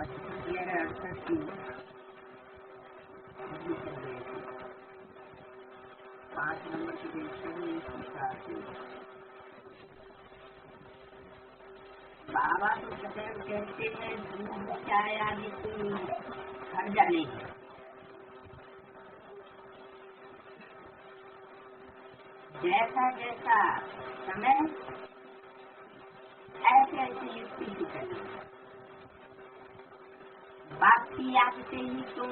68 की 5 नंबर की पेंशन में बाबा तो कहते हैं दूध चाय आदि कोई हर जाने है, जैसा जैसा समय ऐसे ऐसे युक्ति की करनी। बाप की याद से ही तुम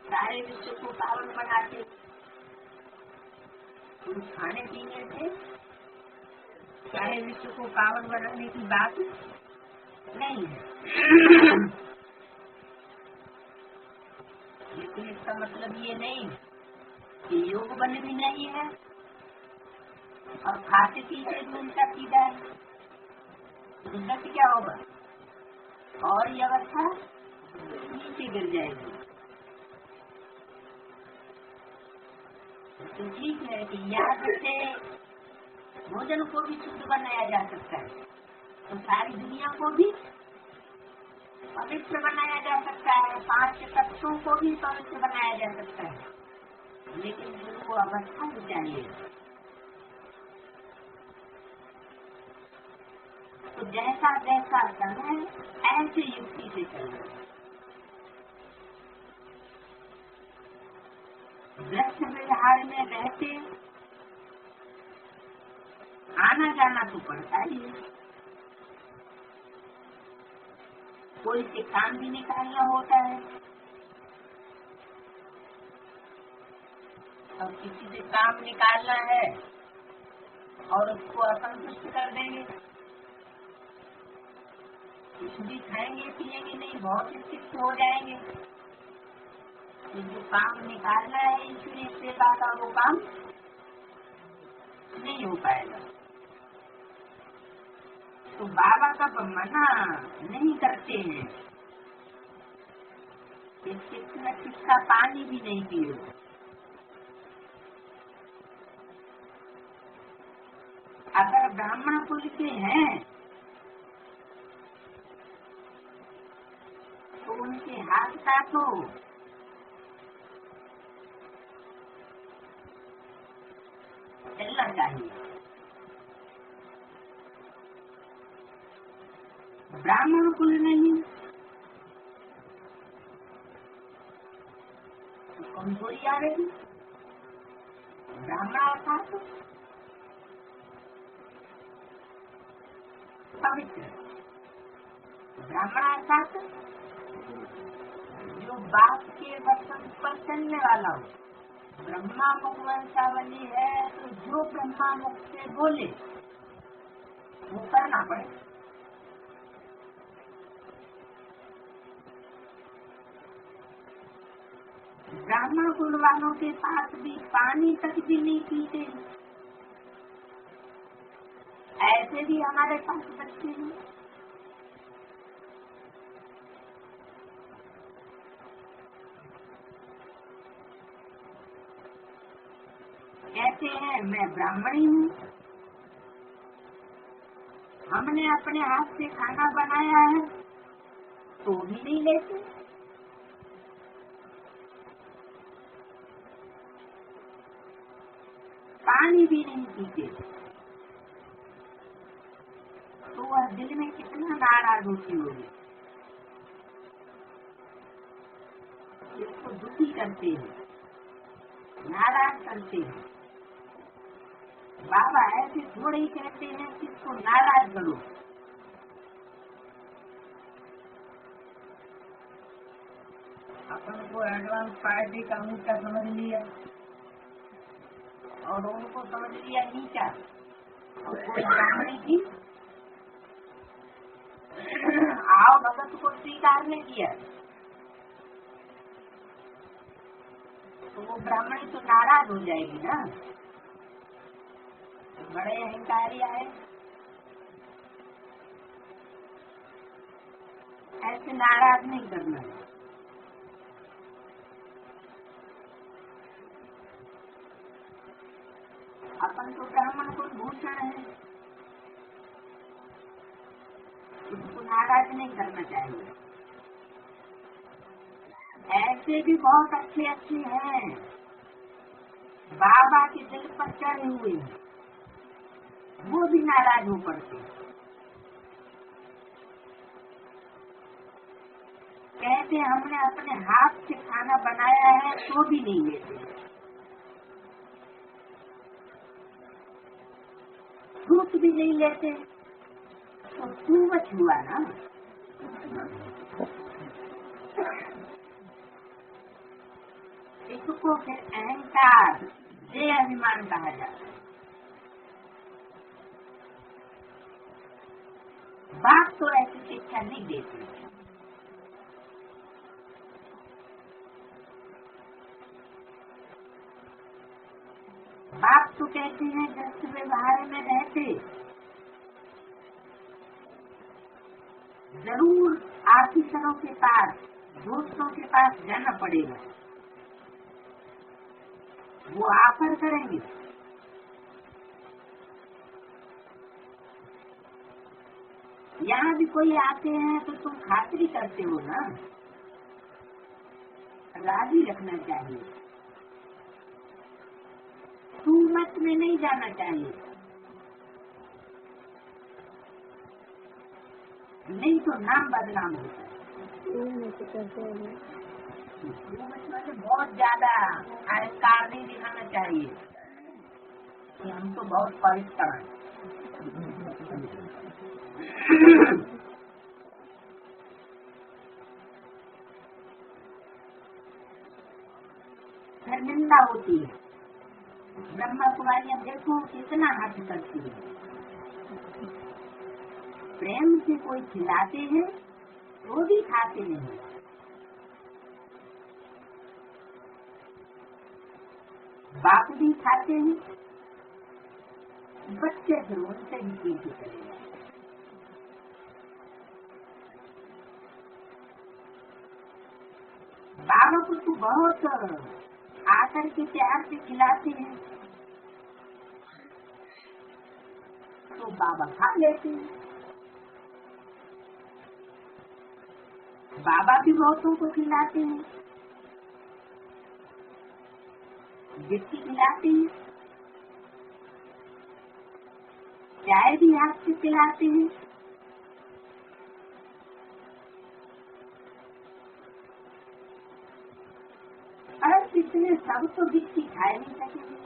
सारे विश्व को पावन बनाते, तुम खाने पीने से सारे विश्व को पावन बनाने की बात नहीं है। लेकिन इसका मतलब ये नहीं कि योग बन भी नहीं है और खाते पीते भी उनका सीधा है, उनका क्या होगा और ये अवस्था नीचे गिर जाएगी। तो ठीक है कि याद से भोजन को भी शुद्ध बनाया जा सकता है, तो सारी दुनिया को भी पवित्र बनाया जा सकता है, 5 तत्वों को भी पवित्र बनाया जा सकता है, लेकिन उनको अवस्था भी चाहिए। तो जैसा जैसा समय ऐसे युक्ति से चलना। वृक्ष विहार में रहते आना जाना तो पड़ता ही है, कोई से काम भी निकालना होता है और किसी से काम निकालना है और उसको असंतुष्ट कर देंगे, कुछ भी खाएंगे पिएंगे नहीं, बहुत स्थित हो जाएंगे। जो काम निकालना है ईश्वरीय सेवा का वो काम नहीं हो पाएगा। तो बाबा का मना नहीं करते हैं कि किसका पानी भी नहीं पियो। अगर ब्राह्मण कुल के हैं तो उनके हाथ का तो चलना चाहिए। ब्राह्मण कुल नहीं तो कमजोरी आ रही। ब्राह्मण अर्थात पवित्र, ब्राह्मण अर्थात जो बाप के वचन पर चलने वाला हो। ब्रह्मा मुख वंशावली है तो जो ब्रह्मा मुख से बोले वो करना पड़े। ब्राह्मण कुल वालों के पास भी पानी तक भी नहीं पीते, ऐसे भी हमारे पास बच्चे हैं। कहते हैं मैं ब्राह्मणी हूँ, हमने अपने हाथ से खाना बनाया है तो भी नहीं लेते। पानी भी नहीं पीते, तो वह दिल में कितना नाराज होती होगी। इसको दुखी करते हैं, नाराज करते हैं। बाबा ऐसे थोड़े ही कहते हैं कि इसको नाराज करो। अपन को एडवांस पार्टी का ऊंचा समझ लिया और उनको समझ लिया नीचा, और कोई ब्राह्मणी की आओ भगत को स्वीकार नहीं किया तो वो ब्राह्मणी तो नाराज हो जाएगी ना। बड़े अहंकारी आए, ऐसे नाराज नहीं करना है। अपन तो ब्राह्मण को भूषण है, उसको नाराज नहीं करना चाहिए। ऐसे भी बहुत अच्छे अच्छे हैं, बाबा के दिल पर चढ़े हुए हैं, वो भी नाराज हो पड़ते हैं। कहते हमने अपने हाथ से खाना बनाया है तो भी नहीं लेते, फ्रूट भी नहीं लेते, तो तू मत हुआ ना। इसको फिर अहंकार, देह अभिमान कहा जाता है। बाप तो ऐसी शिक्षा नहीं देती। बाप तो कहते हैं जब व्यवहार में रहते जरूर ऑफिसरों के पास, दोस्तों के पास जाना पड़ेगा, वो ऑफर करेंगे, यहाँ भी कोई आते हैं तो तुम खातिरी करते हो ना, राजी रखना चाहिए, तू मत में नहीं जाना चाहिए, नहीं तो नाम बदनाम होता है। बहुत ज्यादा अहंकार नहीं दिखाना चाहिए कि हम तो बहुत पवित्र हैं। फिर निंदा होती है। ब्रह्मा कुमारी अब देखो कितना हट करती है। प्रेम से कोई खिलाते हैं वो भी खाते नहीं, बाप भी खाते हैं, बच्चे फिर उनसे भी पीछे चले जाते। बाबा को तो बहुत आकर के प्यार से खिलाते हैं तो बाबा खा लेते हैं। बाबा भी बहुतों को खिलाते हैं, गिट्टी खिलाते हैं, चाय भी हाथ से पिलाते हैं। और इतने सब तो गिट्टी खा नहीं सकेंगे,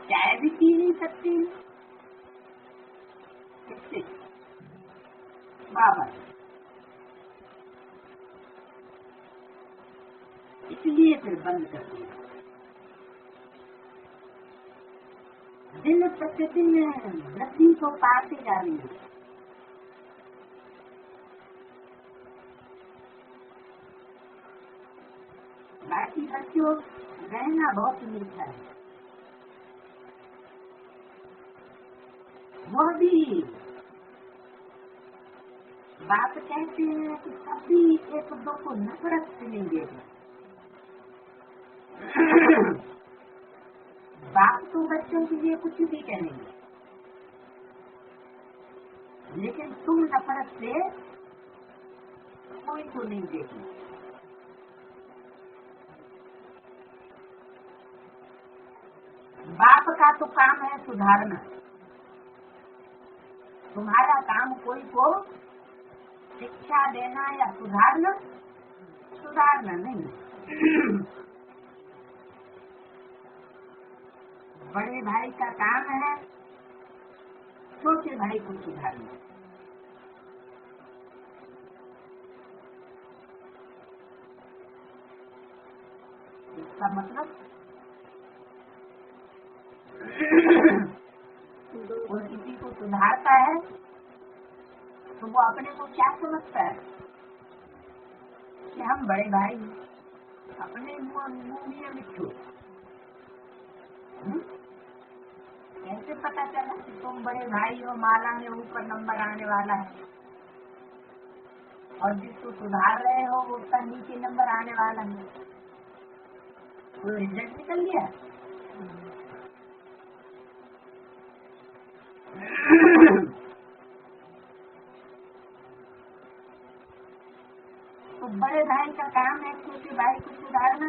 चाय भी पी नहीं सकते हैं, किससे? बाबा। इसलिए फिर बंद कर दिया। दिन प्रतिदिन वृद्धि को पाते जा रही है। बाकी बच्चों रहना बहुत मीठा है, वो भी बात कहते हैं कि कभी एक दो को नफरत से नहीं देगा। बाप तो बच्चों के लिए कुछ भी कहेंगे, लेकिन तुम नफरत से कोई को नहीं देगी। बाप का तो काम है सुधारना, तुम्हारा काम कोई को शिक्षा देना या सुधारना नहीं। बड़े भाई का काम है छोटे भाई को सुधारना। इसका मतलब कोई किसी को सुधारता है तो वो अपने को क्या समझता है कि हम बड़े भाई, अपने मुंह में मिट्टू। कैसे पता चला कि तुम बड़े भाई हो, माला में ऊपर नंबर आने वाला है, और जिसको सुधार रहे हो वो उसका नीचे नंबर आने वाला है? तो रिजल्ट निकल गया। तो बड़े भाई का काम है छोटे भाई को सुधारना,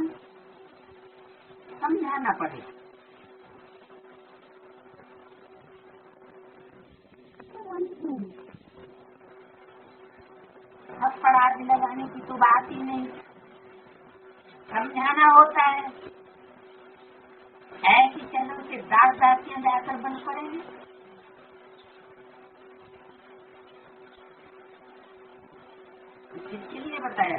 समझाना पड़े। थप्पड़ आदि लगाने की तो बात ही नहीं, समझाना होता है। ऐसी चैनल के दास दासियां जाकर बन पड़ेंगे। किसके लिए बताया?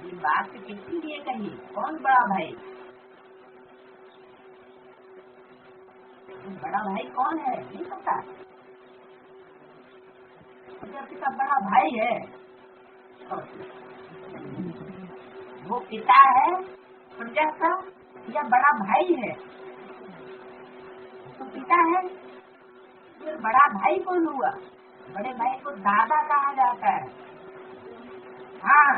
ये बात किसके लिए कही? कौन बड़ा भाई? बड़ा भाई कौन है नहीं पता। पिता बड़ा भाई है, वो पिता है प्रजा का या बड़ा भाई है? तो पिता है, फिर बड़ा भाई कौन हुआ? बड़े भाई को दादा कहा जाता है। हाँ,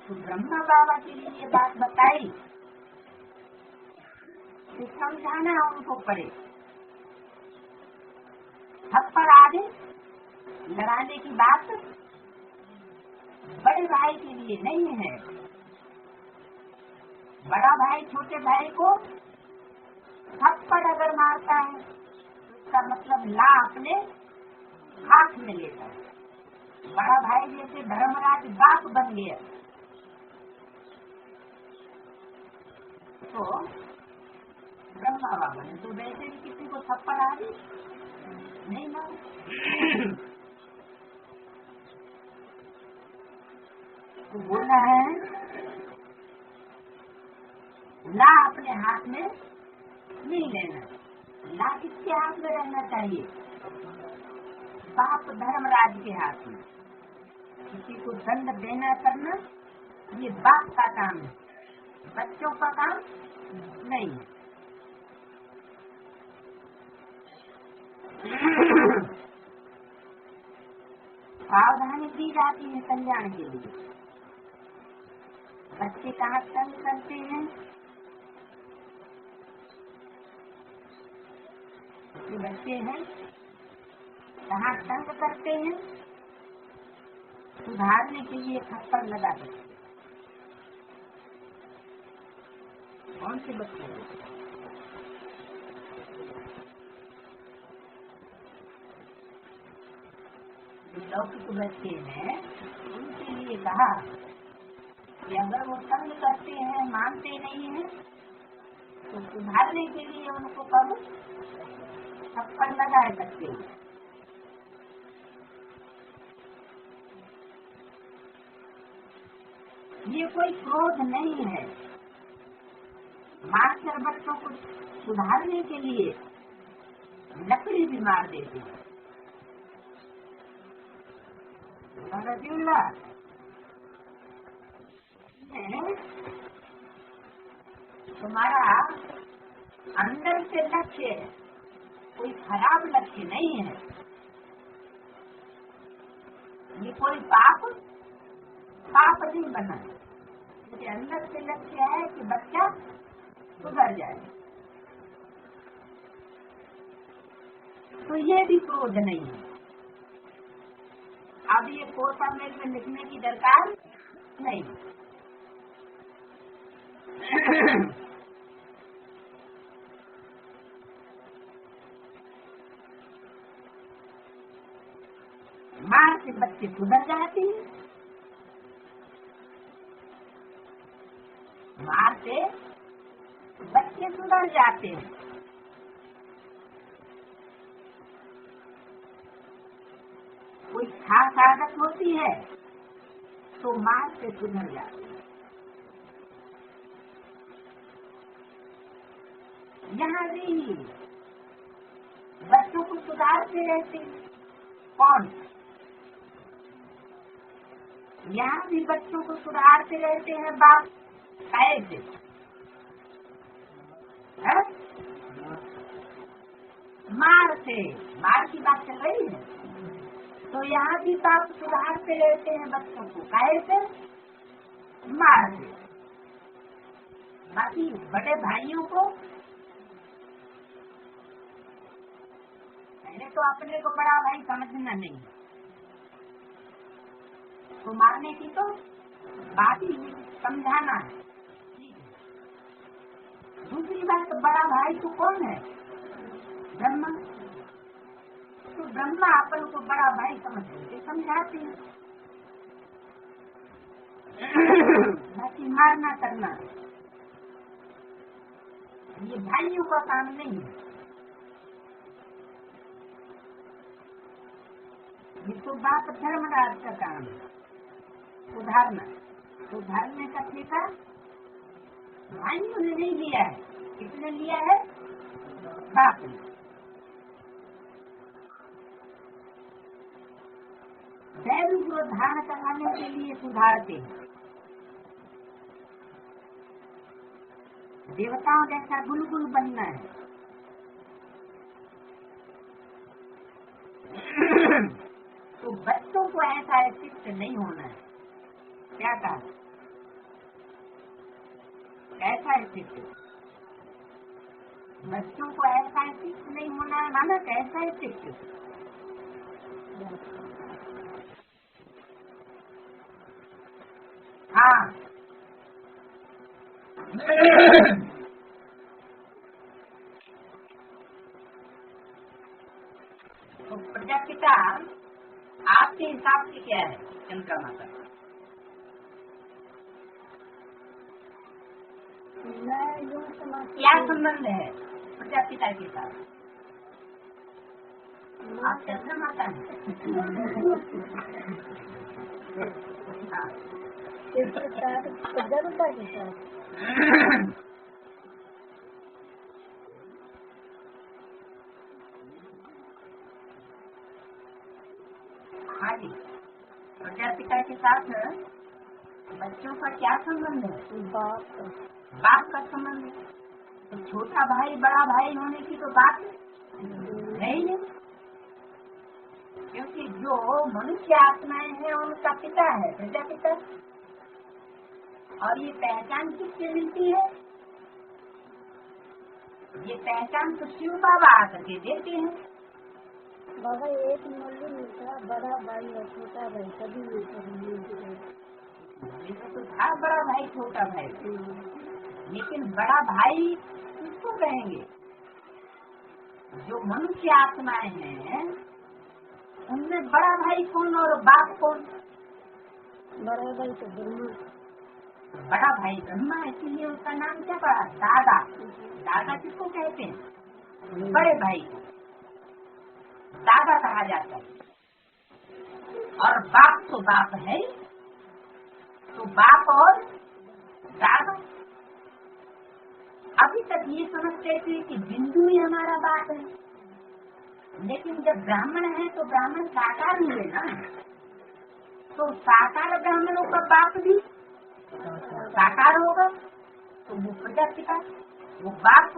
तो ब्रह्मा बाबा के लिए ये बात बताई तो समझाना उनको पड़े। थप्पड़ आदि लगाने की बात बड़े भाई के लिए नहीं है। बड़ा भाई छोटे भाई को थप्पड़ अगर मारता है उसका मतलब ला अपने हाथ में लेता है। बड़ा भाई जैसे धर्मराज बाप बन गया तो ब्रह्मा बाबा ने तो वैसे भी किसी को थप्पड़ आदि नहीं मारा। तो बोलना है ला अपने हाथ में नहीं लेना। ला किसके हाथ में रहना चाहिए? बाप धर्मराज के हाथ में। किसी को दंड देना करना ये बाप का काम है, बच्चों का काम नहीं है। सावधानी दी जाती है कल्याण के लिए। बच्चे कहाँ तंग करते हैं? बच्चे हैं कहाँ तंग करते हैं, सुधारने के लिए थप्पड़ लगा देते। कौन से बच्चे? लौकिक बच्चे हैं, उनके लिए कहा कि अगर वो तंग करते हैं, मानते नहीं हैं, तो सुधारने के लिए उनको कब थप्पड़ लगाए सकते हैं। ये कोई क्रोध नहीं है। मास्टर बच्चों को सुधारने के लिए लकड़ी भी मार देते हैं। तुम्हारा अंदर से लक्ष्य कोई खराब लक्ष्य नहीं है। ये कोई पाप नहीं बना। मुझे अंदर से लक्ष्य है कि बच्चा सुधर जाए, तो ये भी क्रोध नहीं है। अब ये कोसा में लिखने की दरकार नहीं। मार से बच्चे सुधर जाते हैं, मार से बच्चे सुधर जाते हैं। कोई खास आदत होती है तो मार से सुधर जाते हैं। यहाँ भी बच्चों को सुधारते रहते हैं। कौन? यहाँ भी बच्चों को सुधारते रहते हैं बाप। कैसे? मार से। मार की बात चल रही है तो यहाँ भी बाप सुधारते रहते हैं बच्चों को। कैसे? मार से। बाकी बड़े भाइयों को पहले तो अपने को बड़ा भाई समझना नहीं, तो मारने की तो बात ही समझाना है। दूसरी बात, तो बड़ा भाई तो कौन है? ब्रह्मा। तो ब्रह्मा अपन को बड़ा भाई समझ के समझाते हैं, बाकी मारना करना ये भाइयों का काम नहीं है। ये तो बाप धर्मराज का काम है, सुधारना। सुधारने का ठेका भाइयों ने नहीं लिया है, किसने लिया है? बाप ने। दैव को धारण कराने के लिए सुधारते हैं। देवताओं जैसा बुलबुल बनना है, तो बच्चों को ऐसा शिष्ट नहीं होना है। क्या कहा? कैसा है शिष्ट? बच्चों को ऐसा शिष्ट नहीं होना है, माना कैसा है शिष्ट? हाँ। तो प्रजापिता आपके हिसाब से क्या है? चंद्रमा माता क्या संबंध है प्रजापिता के साथ? आप चंद्रमा माता है। प्रजापिता के साथ हाँ जी, प्रजापिता के साथ बच्चों का क्या संबंध है? बाप का संबंध है। तो छोटा भाई बड़ा भाई होने की तो बात है ही नहीं, क्योंकि जो मनुष्य आत्माएं हैं उनका पिता है प्रजापिता। और ये पहचान किससे मिलती है? ये पहचान तो शिव बाबा आकर के देते हैं। बाबा एक मूल्य मिलता, बड़ा भाई और छोटा भाई सभी मिलते। तो था बड़ा भाई छोटा भाई, लेकिन बड़ा भाई किसको कहेंगे? जो मनुष्य आत्माएं हैं उनमें बड़ा भाई कौन और बाप कौन? बड़ा भाई तो ब्रह्मा। बड़ा भाई ब्रह्मा, इसीलिए उसका नाम क्या पड़ा? दादा। दादा किसको कहते हैं? बड़े भाई को दादा कहा जाता है। और बाप तो बाप है, तो बाप और दादा। अभी तक ये समझते थे कि बिंदु ही हमारा बाप है, लेकिन जब ब्राह्मण है तो ब्राह्मण साकार हुए ना, तो साकार ब्राह्मणों का बाप भी साकार होगा, तो वो प्रजापिता, वो बाप।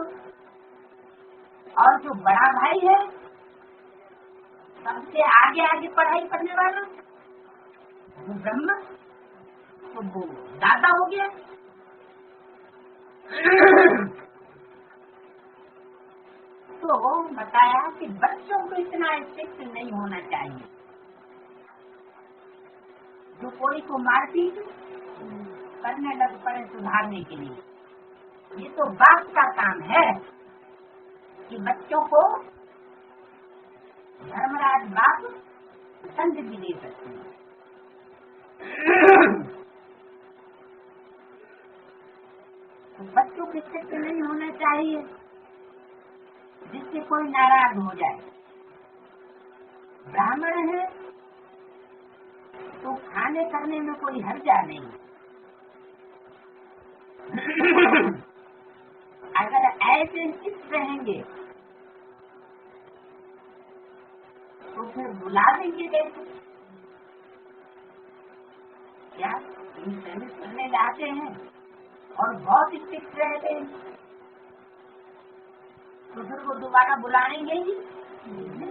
और जो बड़ा भाई है सबसे आगे आगे पढ़ाई करने वाला वो ब्रह्मा, तो वो दादा हो गया। तो बताया कि बच्चों को इतना स्ट्रिक्ट नहीं होना चाहिए, जो कोई को मारपीट करने लग पड़े सुधारने के लिए। ये तो बाप का काम है कि बच्चों को धर्मराज बाप संध भी दे सकते हैं। तो बच्चों के स्ट्रिक्ट नहीं होना चाहिए जिससे कोई नाराज हो जाए। ब्राह्मण है तो खाने करने में कोई हर्जा नहीं। अगर ऐसे स्थित रहेंगे तो फिर बुला देंगे कैसे? क्या सर्विस करने जाते हैं और बहुत स्ट्रिक्ट रहते हैं, तो फिर वो दोबारा बुलाएंगे ही नहीं।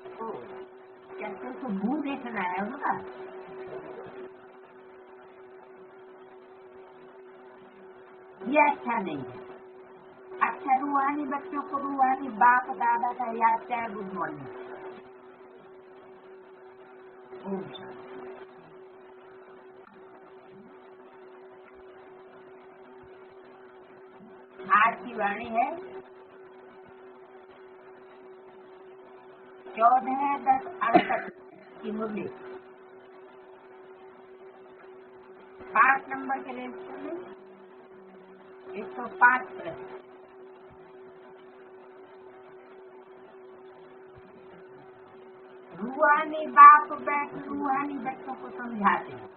तो क्या तो मुंह देखना है उनका? ये अच्छा नहीं है। अच्छा, रूहानी बच्चों को रूहानी बाप दादा का याद क्या है? Good morning. आज की वाणी है 14/10/68 की मुरली 5 नंबर के रेजिस्टर में 105 प्रश्न। रूहानी बाप बैठ रूहानी बच्चों को समझाते हैं।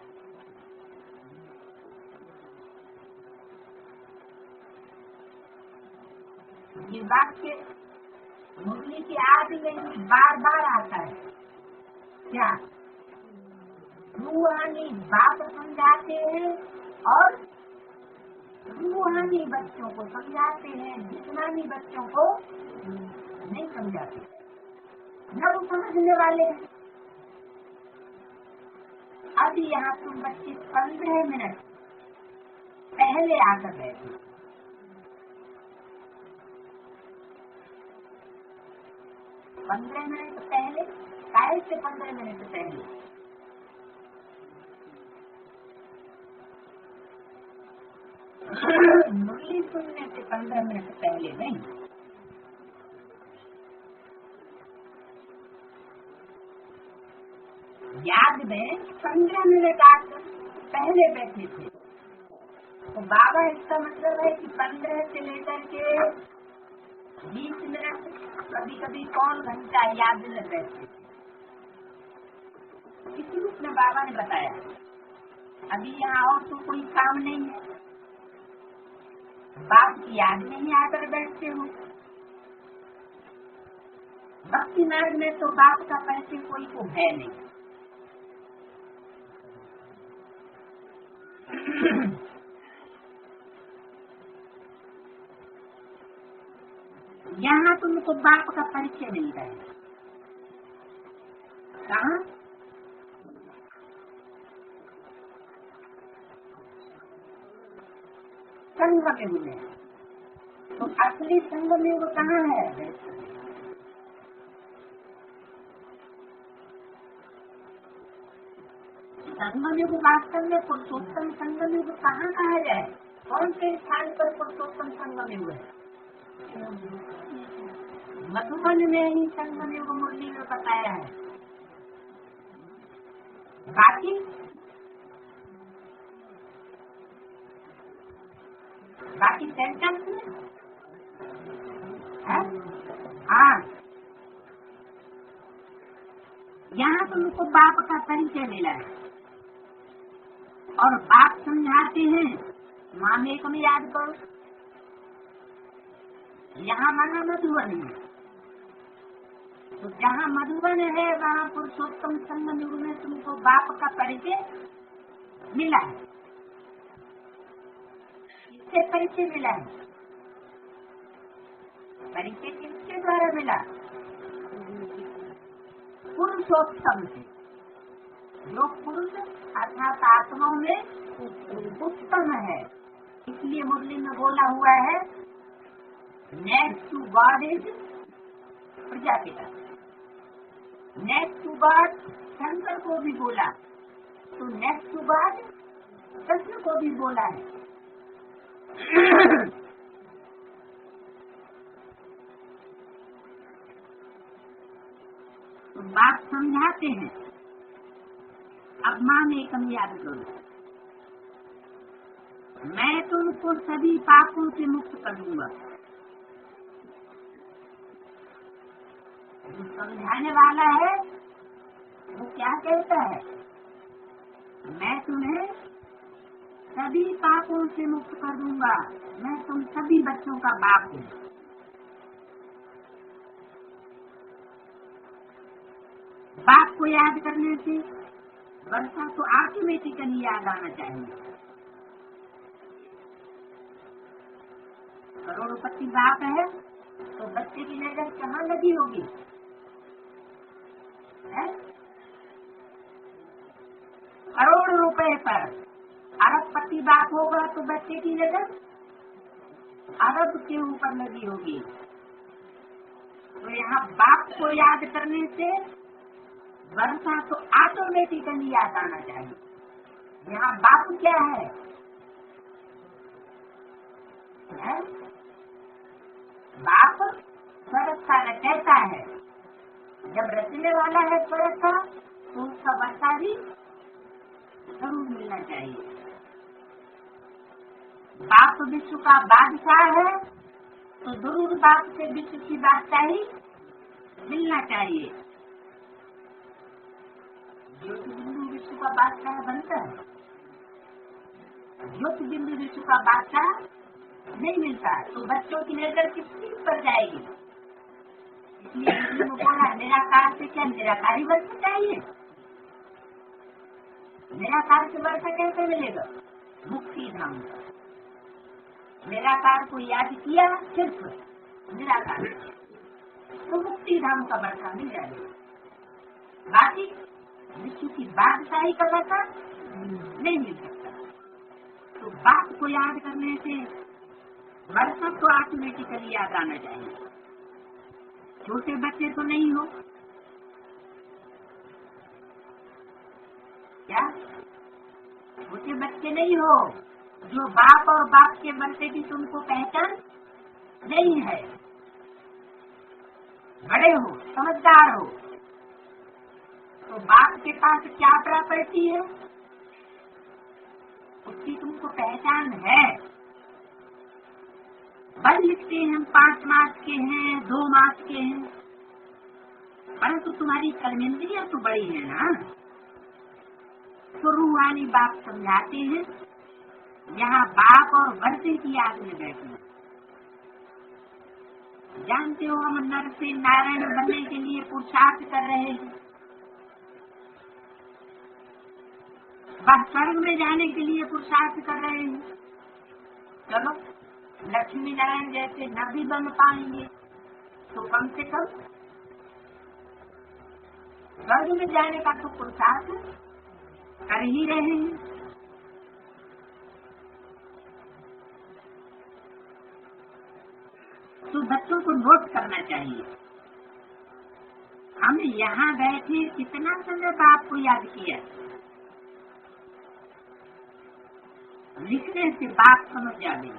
ये वाक्य मुरली की आदि में बार बार आता है। क्या? रूहानी बाप समझाते हैं और रूहानी बच्चों को समझाते हैं, जिस्मानी बच्चों को नहीं समझाते। न वो समझने वाले हैं। अभी यहाँ तुम बच्चे 15 मिनट पहले आकर बैठे। 15 मिनट पहले, काहे से 15 मिनट पहले? मुरली सुनने से 15 मिनट पहले नहीं। याद में 15 मिनट आकर पहले बैठे थे। तो बाबा इसका मतलब है कि 15 से लेकर के 20 मिनट, कभी कभी कौन घंटा याद में बैठते थे। इसी रूप में बाबा ने बताया। अभी यहाँ और तो कोई काम नहीं है, बाप की याद में ही आकर बैठते हो। भक्ति मार्ग में तो बाप का परिचय कोई को है नहीं। यहाँ तुमको बाप का परिचय मिलता है। कहाँ? संगम युग में। तो असली संगम युग कहाँ है? संगम युग वास्तव में पुरुषोत्तम संगम युग कहाँ कहा जाए? कौन से स्थान पर पुरुषोत्तम संगम युग है? मधुबन में ही संगम युग मुरली में बताया है। बाकी सेंटेंस में हाँ, यहाँ तुमको बाप का परिचय मिला है और बाप समझाते हैं। मामे को भी याद करो। यहाँ माना मधुबन है, तो जहाँ मधुबन है वहाँ पुरुषोत्तम संगम युग में तुमको बाप का परिचय मिला है। किससे परिचय मिला है? परिचय किसके द्वारा मिला? पुरुषोत्तम से, जो पुरुष अर्थात आत्माओं में उत्तम है। इसलिए मुरली में बोला हुआ है next to God is Prajapita. Next to God Shankar को भी बोला, तो नेक्स्ट टू गॉड कृष्ण को भी बोला है। तो बात समझाते हैं। अब माँ एकम याद करो, मैं तुमको सभी पापों से मुक्त कर दूंगा। जो समझाने वाला है वो क्या कहता है? मैं तुम्हें सभी पापों से मुक्त कर दूंगा। मैं तुम सभी बच्चों का बाप हूँ। बाप को याद करने से वर्षा तो ऑटोमेटिकली याद आना चाहिए। करोड़पति बाप है तो बच्चे की नजर कहाँ लगी होगी? करोड़ रुपए पर। अरबपति बाप होगा तो बच्चे की नजर अरब के ऊपर लगी होगी। तो यहाँ बाप को याद करने से वर्षा तो ऑटोमेटिकली याद आना चाहिए। यहाँ बाप क्या है? बाप स्वर्ग का रचयिता है। जब रचने वाला है स्वर्ग का, तो उसका वर्षा भी जरूर मिलना चाहिए। बाप विश्व का बादशाह है, तो जरूर बाप से विश्व की बादशाही मिलना चाहिए। ज्योति बिंदु विश्व का बादशाह बनता है, ज्योति बिंदु विश्व का बादशाह नहीं मिलता, तो बच्चों की नजर किस चीज पर जाएगी? इसलिए बोला निराकार से क्या निराकारी वर्षा चाहिए? निराकार से वर्षा कैसे मिलेगा? मुक्ति धाम का। निराकार को याद किया सिर्फ निराकार, तो मुक्ति धाम का वर्षा मिल जाएगा। बाकी विश्व की बादशाही का वर्षा नहीं मिल सकता। तो बाप को याद करने से वर्षा तो ऑटोमेटिकली याद आना चाहिए। छोटे बच्चे तो नहीं हो क्या? छोटे बच्चे नहीं हो जो बाप और बाप के बनते की तुमको पहचान नहीं है। बड़े हो, समझदार हो, तो बाप के पास क्या प्रॉपर्टी है उसकी तुमको पहचान है। बल लिखते हैं हम 5 मास के हैं, 2 मास के हैं, परंतु तुम्हारी कर्मेंद्रियां तो बड़ी है ना। तो रूहानी बाप समझाते हैं, यहाँ बाप और वर्षे की याद में बैठे। जानते हो हम नर से नारायण बनने के लिए पुरुषार्थ कर रहे हैं, वह स्वर्ग में जाने के लिए पुरुषार्थ कर रहे हैं। चलो लक्ष्मी नारायण जैसे न भी बन पाएंगे तो कम से कम स्वर्ग में जाने का तो पुरुषार्थ कर ही रहे हैं। तो बच्चों को नोट करना चाहिए, हम यहाँ बैठे कितना समय बाप को याद किया। लिखने से बाप समझ जाएंगे,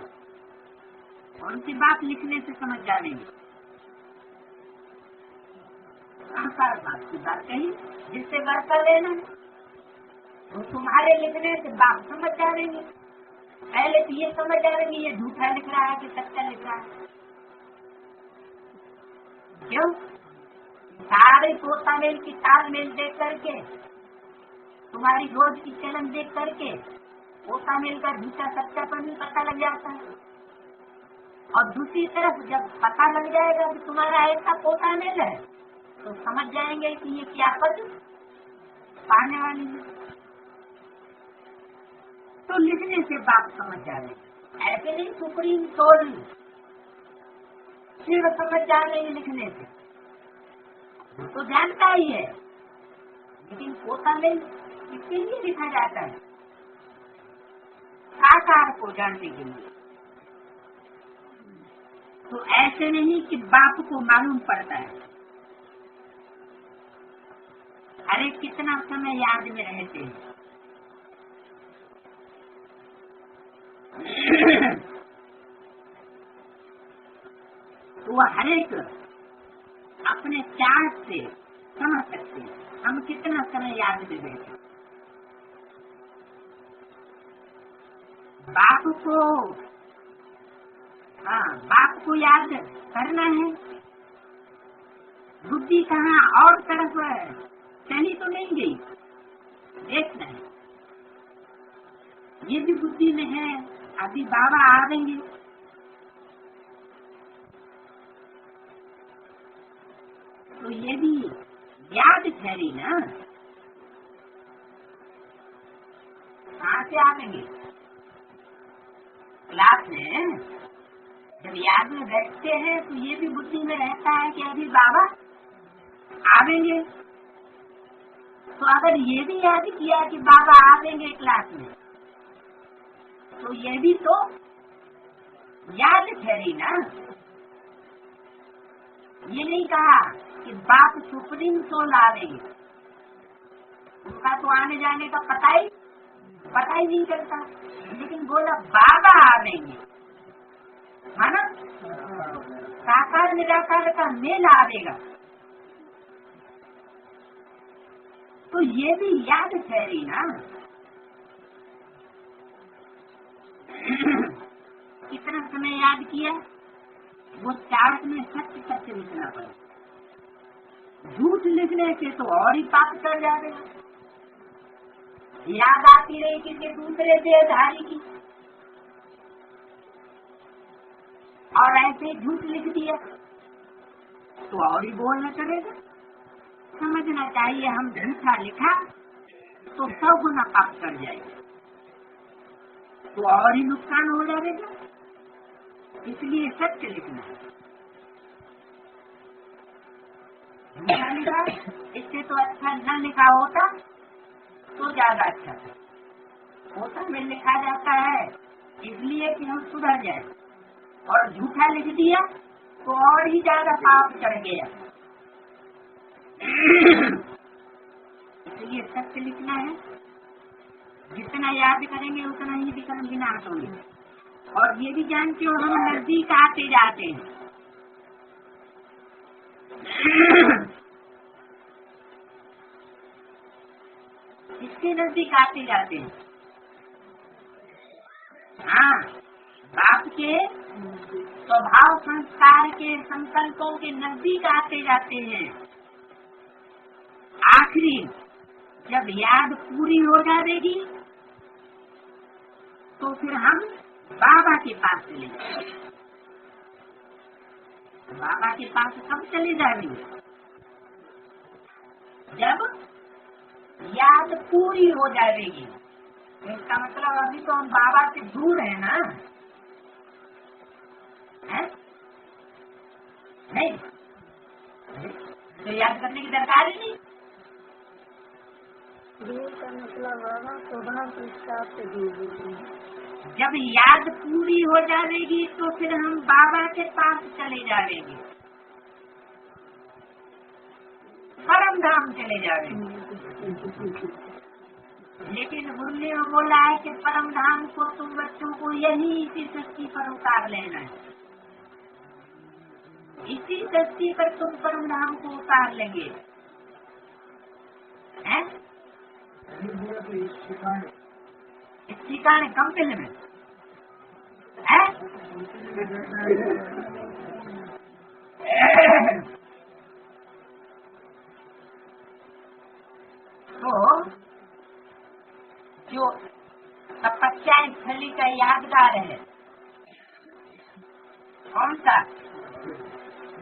कौन सी बात लिखने से समझ जाएंगे। साकार बात की बात कही जिससे वर्षा लेना है, तो तुम्हारे लिखने से बाप समझ जाएंगे। पहले तो ये समझ जाएंगे ये झूठा लिख रहा है कि सच्चा लिख रहा है। क्यों? सारे पोतामेल की तालमेल देख करके, तुम्हारी रोज की चलन देख करके पोतामेल का झूठा सच्चापन भी पता लग जाता है। और दूसरी तरफ जब पता लग जाएगा कि तुम्हारा ऐसा पोतामेल है, तो समझ जाएंगे कि ये क्या पद पाने वाली है। तो लिखने से बात समझ जाएंगे, ऐसे नहीं सुप्रीम सोल सिर्फ समझ जाएंगे लिखने से, तो जानता ही है। लेकिन पोतामेल किसके लिए लिखा जाता है? साकार को जानने के लिए। तो ऐसे नहीं कि बाप को मालूम पड़ता है। अरे कितना समय याद में रहते हैं। तो वह हरेक अपने चार्ट से समझ सकते हैं हम कितना समय याद में बैठे। बाप को याद करना है। बुद्धि कहाँ और तरफ चली तो नहीं गई, देखना है। ये भी बुद्धि में है, अभी बाबा आवेंगे। तो ये भी याद ठहरी ना, कहाँ से आवेंगे? क्लास में जब याद में बैठते हैं तो ये भी बुद्धि में रहता है कि अभी बाबा आवेंगे। तो अगर ये भी याद किया कि बाबा आवेंगे क्लास में, तो ये भी तो याद ठहरी ना। ये नहीं कहा कि बाप सुप्रीम सोल आ देंगे, उनका तो आने जाने का पता ही नहीं चलता, लेकिन बोला बाबा आ देंगे, माना साकार निराकार का मेल आवेगा। तो ये भी याद ठहरी ना। कितना समय याद किया, वो चार्ट में सत्य लिखना पड़े। झूठ लिखने से तो और ही पाप चढ़ जाएगा। याद आती रही किसी दूसरे देहधारी की, और ऐसे झूठ लिख दिया तो और ही बोलना चलेगा। समझना चाहिए हम झूठा लिखा तो 100 गुना पाप कर जाएगा, तो और ही नुकसान हो जाएगा। इसलिए सत्य लिखना है। झूठा लिखा इससे तो अच्छा न लिखा होता तो ज्यादा अच्छा था। होता में लिखा जाता है इसलिए कि हम सुधर जाए, और झूठा लिख दिया तो और ही ज्यादा पाप चढ़ गया। इसलिए सत्य लिखना है। जितना याद करेंगे उतना ही विकर्म विनाश होंगे। और ये भी जानते हो हम नजदीक आते जाते हैं। इसके नजदीक आते जाते हैं। हाँ, बाप के स्वभाव संस्कार के संकल्पों के नजदीक आते जाते हैं। आखिरी जब याद पूरी हो जाएगी तो फिर हम बाबा के पास चले जाएंगे। बाबा के पास कब चले जाएंगे? जब याद पूरी हो जाएगी। इसका मतलब अभी तो हम बाबा से दूर है ना, है? नहीं तो याद करने की दरकार ही नहीं। दूर का मतलब बाबा स्वभाव संस्कार से दूर होते हैं। जब याद पूरी हो जाएगी तो फिर हम बाबा के पास चले जाएंगे, परम धाम चले जाएंगे। लेकिन मुरली में बोला है कि परम धाम को तुम बच्चों को यही इसी सृष्टि पर उतार लेना है। इसी सृष्टि पर तुम परम धाम को उतार लेंगे। इस ठिकाने कंपनी में है। तो जो तपस्या स्थली का यादगार है कौन सा?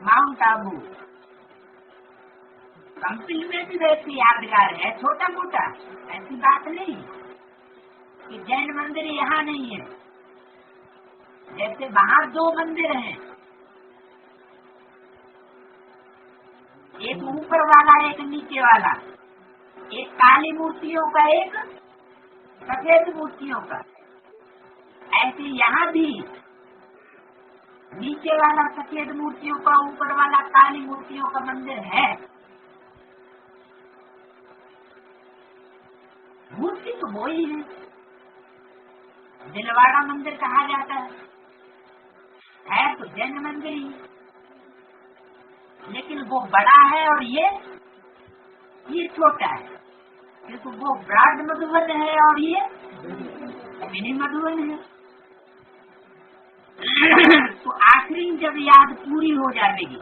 माउंट आबू। कंपनी में भी वैसे यादगार है, छोटा मोटा, ऐसी बात नहीं कि जैन मंदिर यहाँ नहीं है। जैसे वहाँ 2 मंदिर हैं, एक ऊपर वाला एक नीचे वाला, एक काली मूर्तियों का एक सफेद मूर्तियों का। ऐसे यहाँ भी नीचे वाला सफेद मूर्तियों का, ऊपर वाला काली मूर्तियों का मंदिर है। मूर्ति तो वो ही है। दिलवाड़ा मंदिर कहा जाता है तो जैन मंदिर ही, लेकिन वो बड़ा है और ये छोटा है। क्योंकि वो ब्राड मधुबन है और ये मिनी मधुबन है। तो आखिरी जब याद पूरी हो जाएगी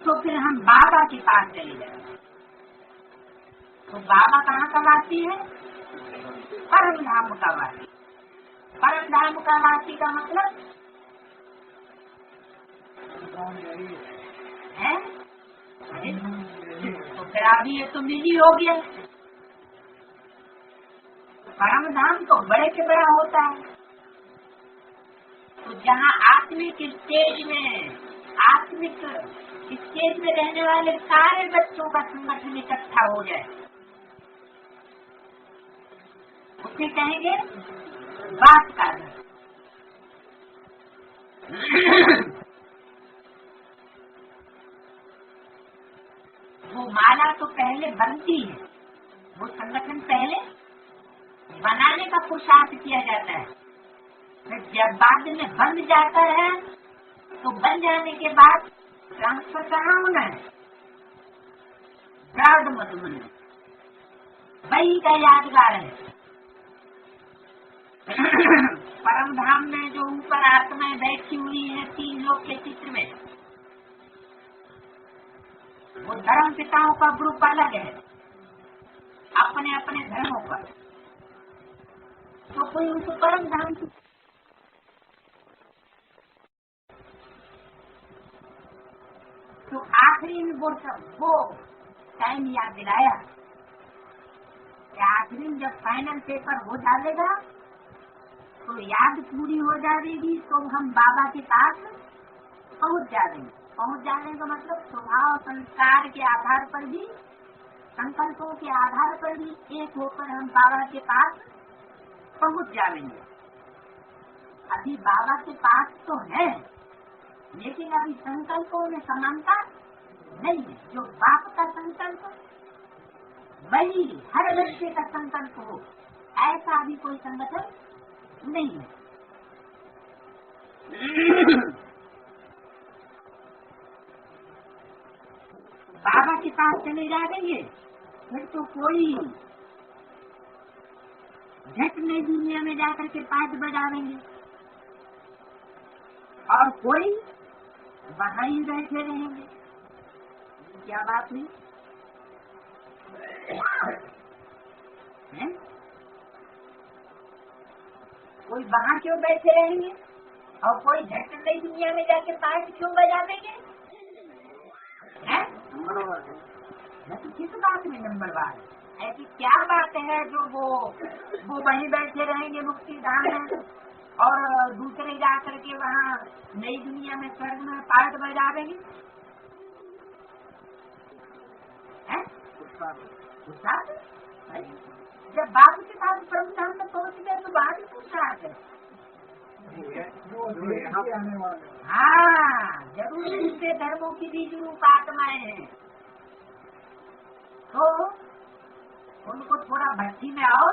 तो फिर हम बाबा के पास चले जाएंगे। तो बाबा कहाँ का वासी है? परम धाम का वासी। परम धाम का वासी का मतलब है? तो फिर अभी ये तो मिली हो गया। परम धाम तो बड़े से बड़ा होता है। तो जहाँ आत्मिक स्टेज में रहने वाले सारे बच्चों का संगठन इकट्ठा हो जाए उसे कहेंगे बात का घर। वो माला तो पहले बनती है, वो संगठन पहले बनाने का पुरुषार्थ किया जाता है, फिर जब बाद में बन जाता है तो बन जाने के बाद ट्रांसफर कहाँ होना है? प्रार्थ मधुबन, वही का यादगार है। परम धाम में जो ऊपर आत्माएं बैठी हुई है 3 लोक के चित्र में, वो धर्म पिताओं का ग्रुप अलग है, अपने अपने धर्मों पर। तो कोई उनको परम धाम की तो आखिरी में वो टाइम याद दिलाया कि आखिरी में जब फाइनल पेपर हो जाएगा तो याद पूरी हो जाएगी, तो हम बाबा के पास पहुंच जाएंगे। पहुंच जाने का मतलब स्वभाव संस्कार के आधार पर भी, संकल्पों के आधार पर भी एक होकर हम बाबा के पास पहुंच जाएंगे। अभी बाबा के पास तो है, लेकिन अभी संकल्पों में समानता नहीं है। जो बाप का संकल्प वही हर बच्चे का संकल्प हो, ऐसा अभी कोई संगठन नहीं है। बाबा के पास चले जाएंगे फिर तो कोई झट में दुनिया में जाकर के पाठ बजावेंगे और कोई वहां ही बैठे रहेंगे। क्या बात हुई है? कोई वहां क्यों बैठे रहेंगे और कोई झट नई दुनिया में जाके पाठ क्यों बजावेंगे? किस बात में नंबरवार? ऐसी क्या बात है जो वो वहीं बैठे रहेंगे मुक्ति धाम में और दूसरे जाकर के वहाँ नई दुनिया में स्वर्ग में पाठ बजावेंगे? जब बाप के पास परम धाम में पहुँच गए तो बात ही पुरुषार्थ है। हाँ, जरूर दूसरे धर्मों की भी रूप आत्माएं हैं, तो उनको थोड़ा भक्ति में और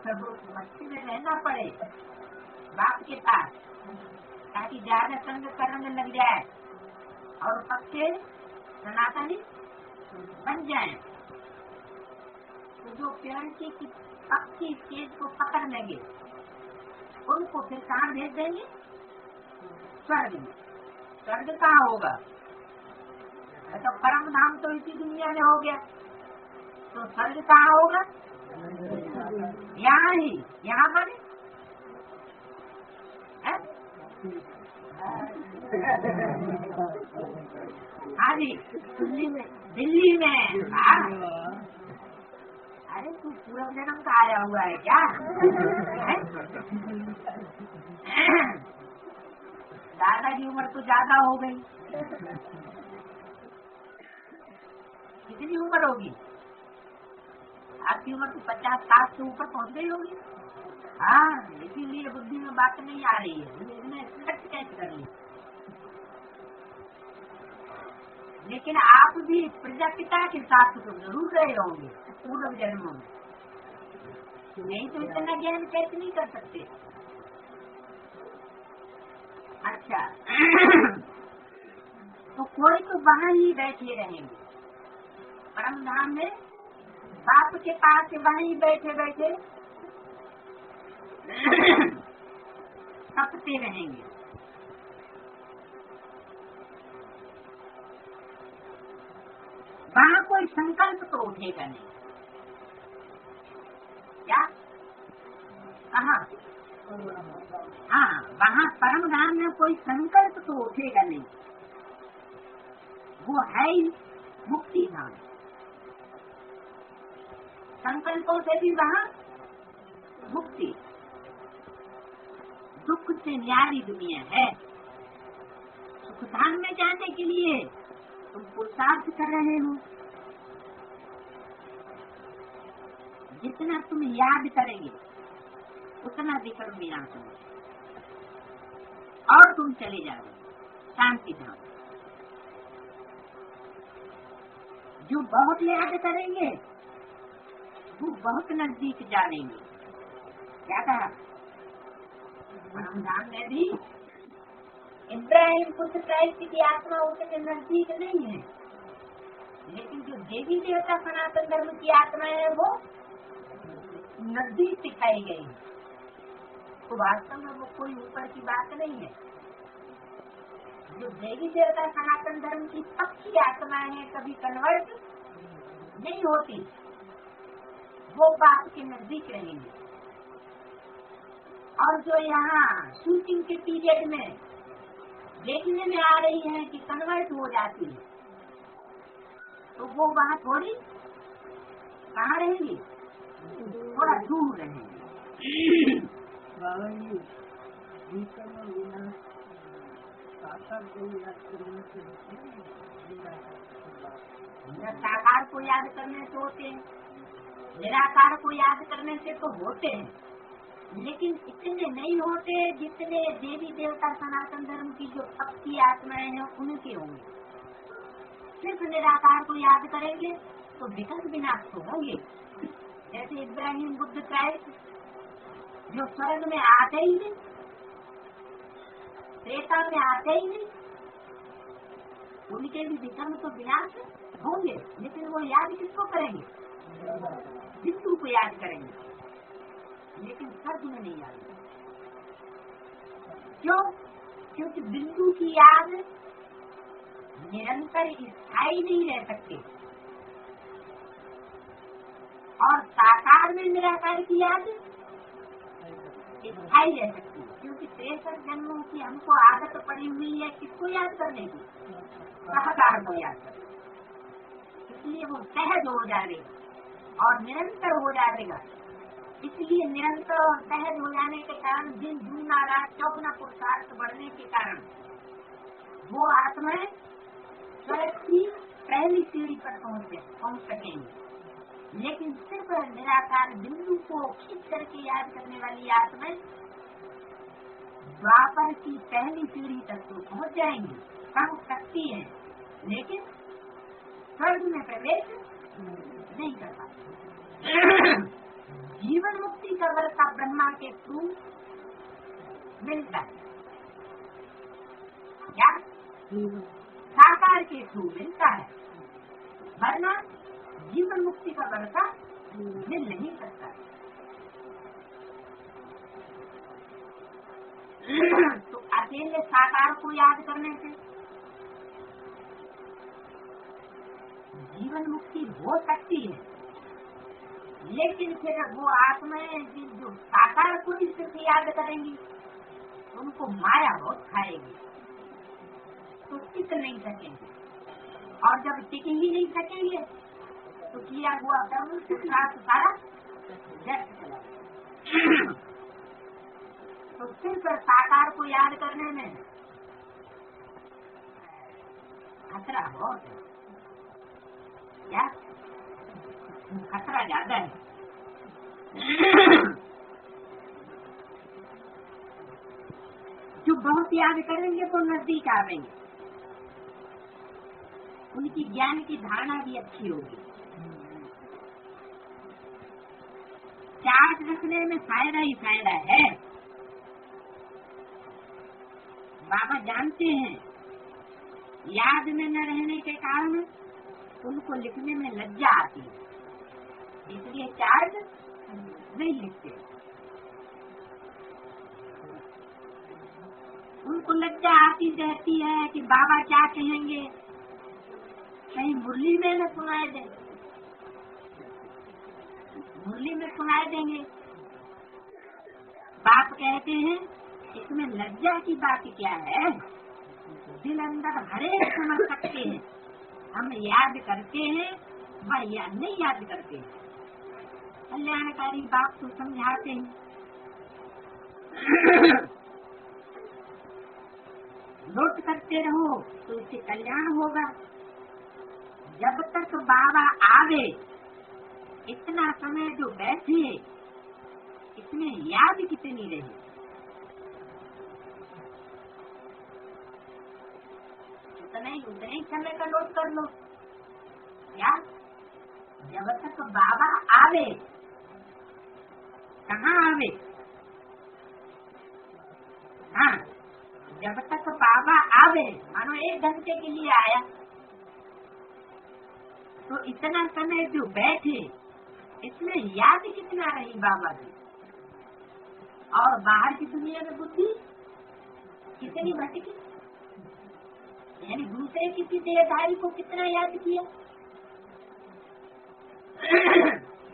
सब भक्ति में रहना पड़े बाप के पास, ताकि ज्यादा संग करने लग जाए और पक्के सनातनी बन जाए। तो जो प्योरिटी की पक्की चीज को पकड़ लेंगे उनको फिर कहाँ भेज देंगे? स्वर्ग में। स्वर्ग कहाँ होगा? तो परम धाम तो इसी दुनिया में हो गया, तो स्वर्ग कहाँ होगा? यहाँ ही, यहाँ माने हाँ जी, दिल्ली में। अरे तू पूरा जन्म का आया हुआ है क्या? दादा की उम्र तो ज्यादा हो गई। कितनी उम्र होगी आपकी? उम्र तो 50-60 से ऊपर पहुंच गई होगी। हाँ, इसीलिए बुद्धि में बात नहीं आ रही है, इसमें सेलेक्ट कैसे कर ली। लेकिन आप भी प्रजापिता के साथ तो जरूर रहे होंगे पूर्व जन्मों में, नहीं तो इतना ज्ञान कैसे नहीं कर सकते? अच्छा तो कोई तो वहाँ ही बैठे रहेंगे परम धाम में, बाप के पास वहीं बैठे बैठे तपते रहेंगे। वहाँ कोई संकल्प तो उठेगा नहीं। क्या? कहाँ? हाँ, वहाँ परम धाम में कोई संकल्प तो उठेगा नहीं, वो है ही मुक्ति धाम। संकल्पों से भी वहाँ मुक्ति, दुख से न्यारी दुनिया है। सुख धाम में जाने के लिए तुम पुरुषार्थ कर रहे हो, जितना तुम याद करेंगे उतना विक्रम विनाश होगा। और तुम चले जाओ शांति धाम। जो बहुत याद करेंगे वो बहुत नजदीक जानेंगे। क्या कहा परमधाम में भी? इब्राहिम पुत्र क्राइस्ट की आत्मा उतने नजदीक नहीं है, लेकिन जो देवी देवता सनातन धर्म की आत्मा है वो नजदीक दिखाई गई है। तो वास्तव में वो कोई ऊपर की बात नहीं है। जो देवी देवता सनातन धर्म की पक्की आत्माएं हैं कभी कन्वर्ट नहीं होती, वो बाप के नजदीक रहेंगे। और जो यहाँ शूटिंग के पीरियड में देखने में आ रही है कि कन्वर्ट हो जाती है, तो वो वहाँ थोड़ी कहाँ रहेंगी, थोड़ा दूर रहेंगे। बाबा जी जीवन में विनाश साकार को याद करने से साकार को याद करने से होते हैं, निराकार को याद करने से तो होते हैं, लेकिन इतने नहीं होते जितने देवी देवता सनातन धर्म की जो पक्की आत्माएं हैं उनके होंगे। सिर्फ निराकार को याद करेंगे तो विकल्प विनाश तो होंगे। जैसे इब्राहिम बुद्ध क्राइस्ट जो स्वर्ग में आते ही नहीं, त्रेता में आते ही नहीं, उनके भी विकल्प तो विनाश होंगे, लेकिन वो याद किसको करेंगे? बिंदु को याद करेंगे, लेकिन स्वर्ग में नहीं याद। क्यों? क्योंकि बिंदु की याद निरंतर स्थायी नहीं रह सकती, और साकार में निराकार की याद स्थायी रह सकती है। क्योंकि 63 जन्मों की हमको आदत पड़ी हुई है किसको याद करने की? साकार को याद करने। इसलिए वो सहज हो जाएगा और निरंतर हो जाएगा। इसलिए निरंतर और सहज हो जाने के कारण दिन दूना रात चौगुना पुरुषार्थ बढ़ने के कारण वो आत्माएं स्वर्ग की पहली सीढ़ी पर पहुंच सकेंगे। लेकिन सिर्फ निराकार बिंदु को खींच करके याद करने वाली आत्माएं द्वापर की पहली सीढ़ी तक तो पहुंच जाएंगी, पहुंच सकती है, लेकिन स्वर्ग में प्रवेश नहीं कर पाती। जीवन मुक्ति का वर्षा ब्रह्मा के थ्रू मिलता है, क्या साकार के थ्रू मिलता है, वरना जीवन मुक्ति का वर्षा मिल नहीं सकता। तो अकेले साकार को याद करने से जीवन मुक्ति हो सकती है, लेकिन फिर वो आत्माएं जो साकार को ही सिर्फ याद करेंगी उनको माया बहुत खाएगी, तो टिक नहीं सकेंगे। और जब टिक ही नहीं सकेंगे तो किया हुआ कर्म सारा व्यर्थ चला। तो सिर्फ साकार को याद करने में खतरा बहुत है। क्या खतरा ज्यादा है? जो बहुत याद करेंगे तो नजदीक आवेंगे, उनकी ज्ञान की धारणा भी अच्छी होगी। चार्ज रखने में फायदा ही फायदा है। बाबा जानते हैं याद में न रहने के कारण उनको लिखने में लज्जा आती है, इसलिए चार्ज नहीं लिखते। उनको लज्जा आती रहती है कि बाबा क्या कहेंगे, कहीं मुरली में न सुनाए दे, मुरली में सुनाए देंगे। बाप कहते हैं इसमें लज्जा की बात क्या है, दिल अंदर हरे समझ सकते हैं, हम याद करते हैं वह याद नहीं याद करते हैं। कल्याणकारी बाप तो समझाते हैं। नोट करते रहो तो इससे कल्याण होगा। जब तक बाबा आवे इतना समय जो बैठे इसमें याद कितनी रही, ही उतने ही समय का नोट कर लो। क्या जब तक बाबा आवे, कहाँ आवे? हाँ, जब तक बाबा आवे, मानो 1 घंटे के लिए आया, तो इतना समय जो बैठे इसमें याद कितना रही बाबा की, और बाहर की दुनिया में बुद्धि कितनी भटकी, यानी दूसरे किसी देहधारी को कितना याद किया।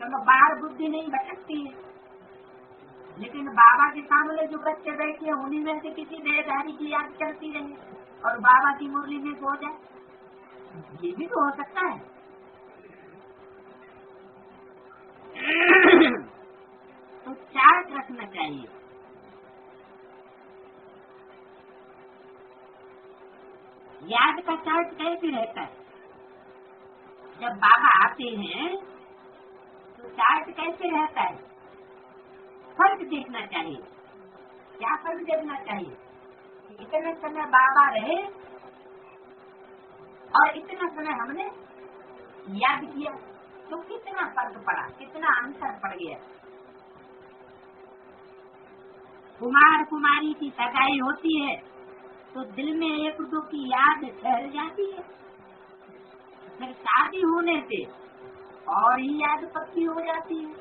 तो बाहर बुद्धि नहीं भटकती है, लेकिन बाबा के सामने जो बच्चे बैठे हैं उन्हीं में से किसी देहधारी की याद करती रहे और बाबा की मुरली में सो जाए, ये भी तो हो सकता है। तो चार्ट रखना चाहिए। याद का चार्ट कैसे रहता है? जब बाबा आते हैं तो चार्ट कैसे रहता है? फर्क देखना चाहिए। क्या फर्क देखना चाहिए? इतने समय बाबा रहे और इतना समय हमने याद किया, तो कितना फर्क पड़ा, कितना अंतर पड़ गया। कुमार कुमारी की सगाई होती है तो दिल में 1-2 की याद ठहर जाती है, फिर शादी होने से और ही याद पक्की हो जाती है।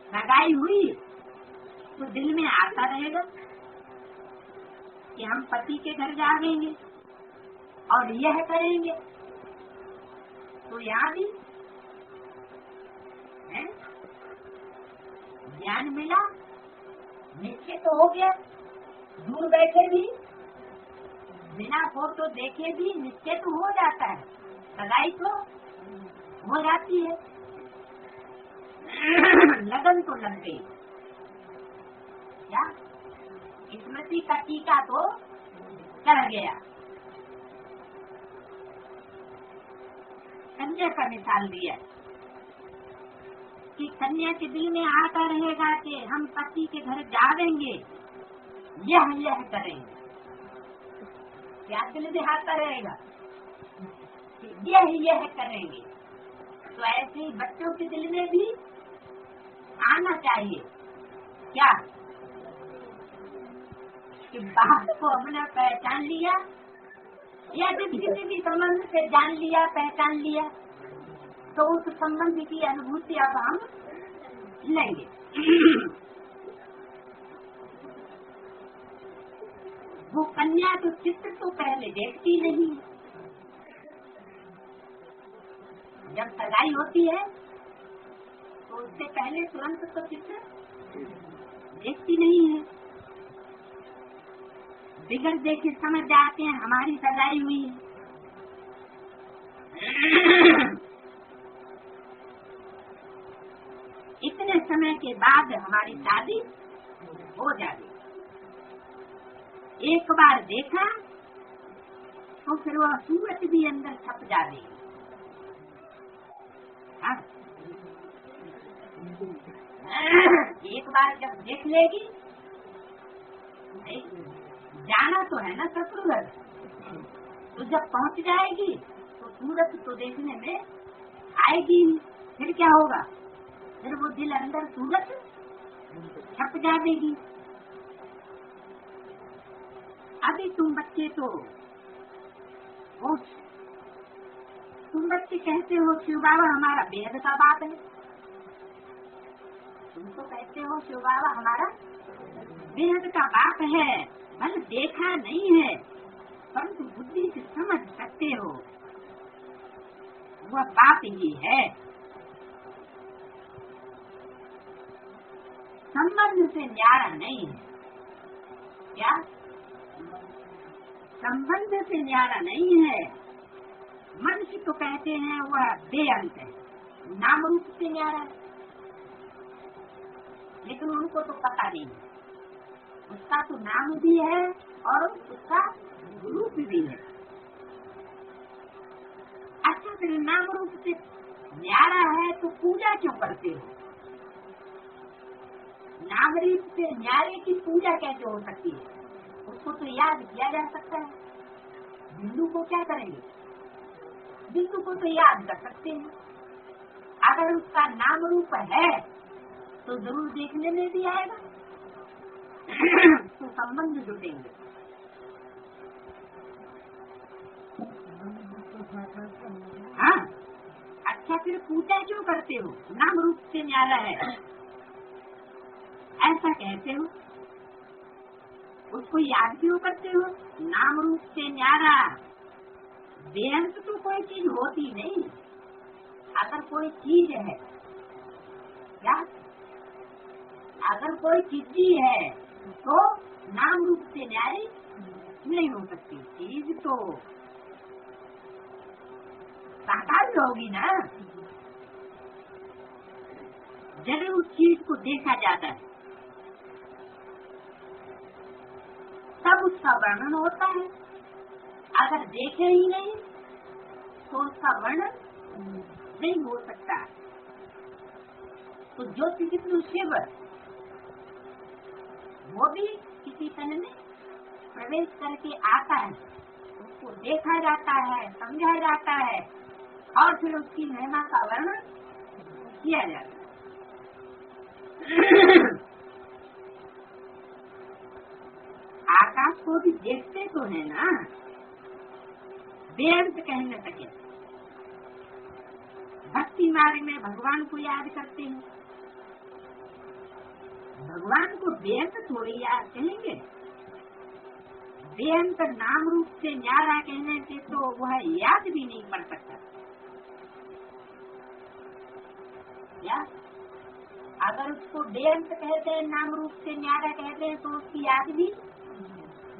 सगाई हुई तो दिल में आता रहेगा कि हम पति के घर जाएंगे और यह करेंगे, तो याद ही है। ज्ञान मिला, निश्चय तो हो गया, दूर बैठे भी बिना फोटो देखे भी निश्चय तो हो जाता है, सगाई तो हो जाती है। लगन तो लग गई, क्या स्मृति का टीका तो चढ़ गया। कन्या का मिसाल दिया कि कन्या के दिल में आता रहेगा कि हम पति के घर जाएंगे, यह करेंगे, क्या दिल में आता रहेगा कि यह करेंगे। तो ऐसे ही बच्चों के दिल में भी आना चाहिए, क्या कि बात को हमने पहचान लिया, या जब किसी भी संबंध से जान लिया, पहचान लिया, तो उस संबंध की अनुभूति अब हम लेंगे। वो कन्या तो चित्र तो पहले देखती नहीं, जब सगाई होती है तो उससे पहले तुरंत तो चित्र देखती नहीं है। बिगड़ देखे समझ जाते हैं हमारी सगाई हुई है। इतने समय के बाद हमारी शादी हो जाती, एक बार देखा तो फिर वह सूरत भी अंदर छप जाती। एक बार जब देख लेगी, जाना तो है ना ससुर घर, तो जब पहुंच जाएगी तो सूरत तो देखने में आएगी, फिर क्या होगा, फिर वो दिल अंदर सूरत छप जाएगी। अभी तुम बच्चे तो हो, तुम बच्चे कहते हो शिव बाबा हमारा बेहद का बात है, तुम तो कहते हो शिव बाबा हमारा बेहद का बात है, बल देखा नहीं है परंतु बुद्धि से समझ सकते हो वह बात ही है। संबंध से न्यारा नहीं है, क्या संबंध से न्यारा नहीं है। मनुष्य तो कहते हैं वह बेअंत है, नाम रूप से न्यारा है, लेकिन उनको तो पता नहीं है उसका तो नाम भी है और उसका रूप भी है। अच्छा, फिर नाम रूप से न्यारा है तो पूजा क्यों करते हो? नाम रूप से न्यारे की पूजा कैसे हो सकती है? उसको तो याद किया जा सकता है। बिंदु को क्या करेंगे? बिंदु को तो याद कर सकते हैं। अगर उसका नाम रूप है तो जरूर देखने में भी आएगा, तो संबंध जुटेंगे। हाँ, अच्छा फिर पूजा क्यों करते हो? नाम रूप से न्यारा है ऐसा कहते हो, उसको याद क्यों करते हो? नाम रूप से न्यारा। बेअंत तो कोई चीज होती नहीं। अगर कोई चीज है क्या, अगर कोई चीज है तो नाम रूप से न्यारी नहीं हो सकती। चीज तो साकार होगी ना। जरूर उस चीज को देखा जाता है तब उसका वर्णन होता है। अगर देखे ही नहीं तो उसका वर्णन नहीं हो सकता। तो ज्योति शिव वो भी किसी तन में प्रवेश करके आता है, उसको देखा जाता है, समझा जाता है और फिर उसकी महिमा का वर्णन किया जाता है। आकाश को भी देखते तो है ना, बेअंत कहने सके। भक्ति मार्ग में भगवान को याद करते हैं, भगवान को बेअंत थोड़ी याद कहेंगे। बेअंत नाम रूप से न्यारा कहने से तो वह याद भी नहीं पड़ सकता। या अगर उसको बेअंत कहते हैं, नाम रूप से न्यारा कहते हैं, तो उसकी याद भी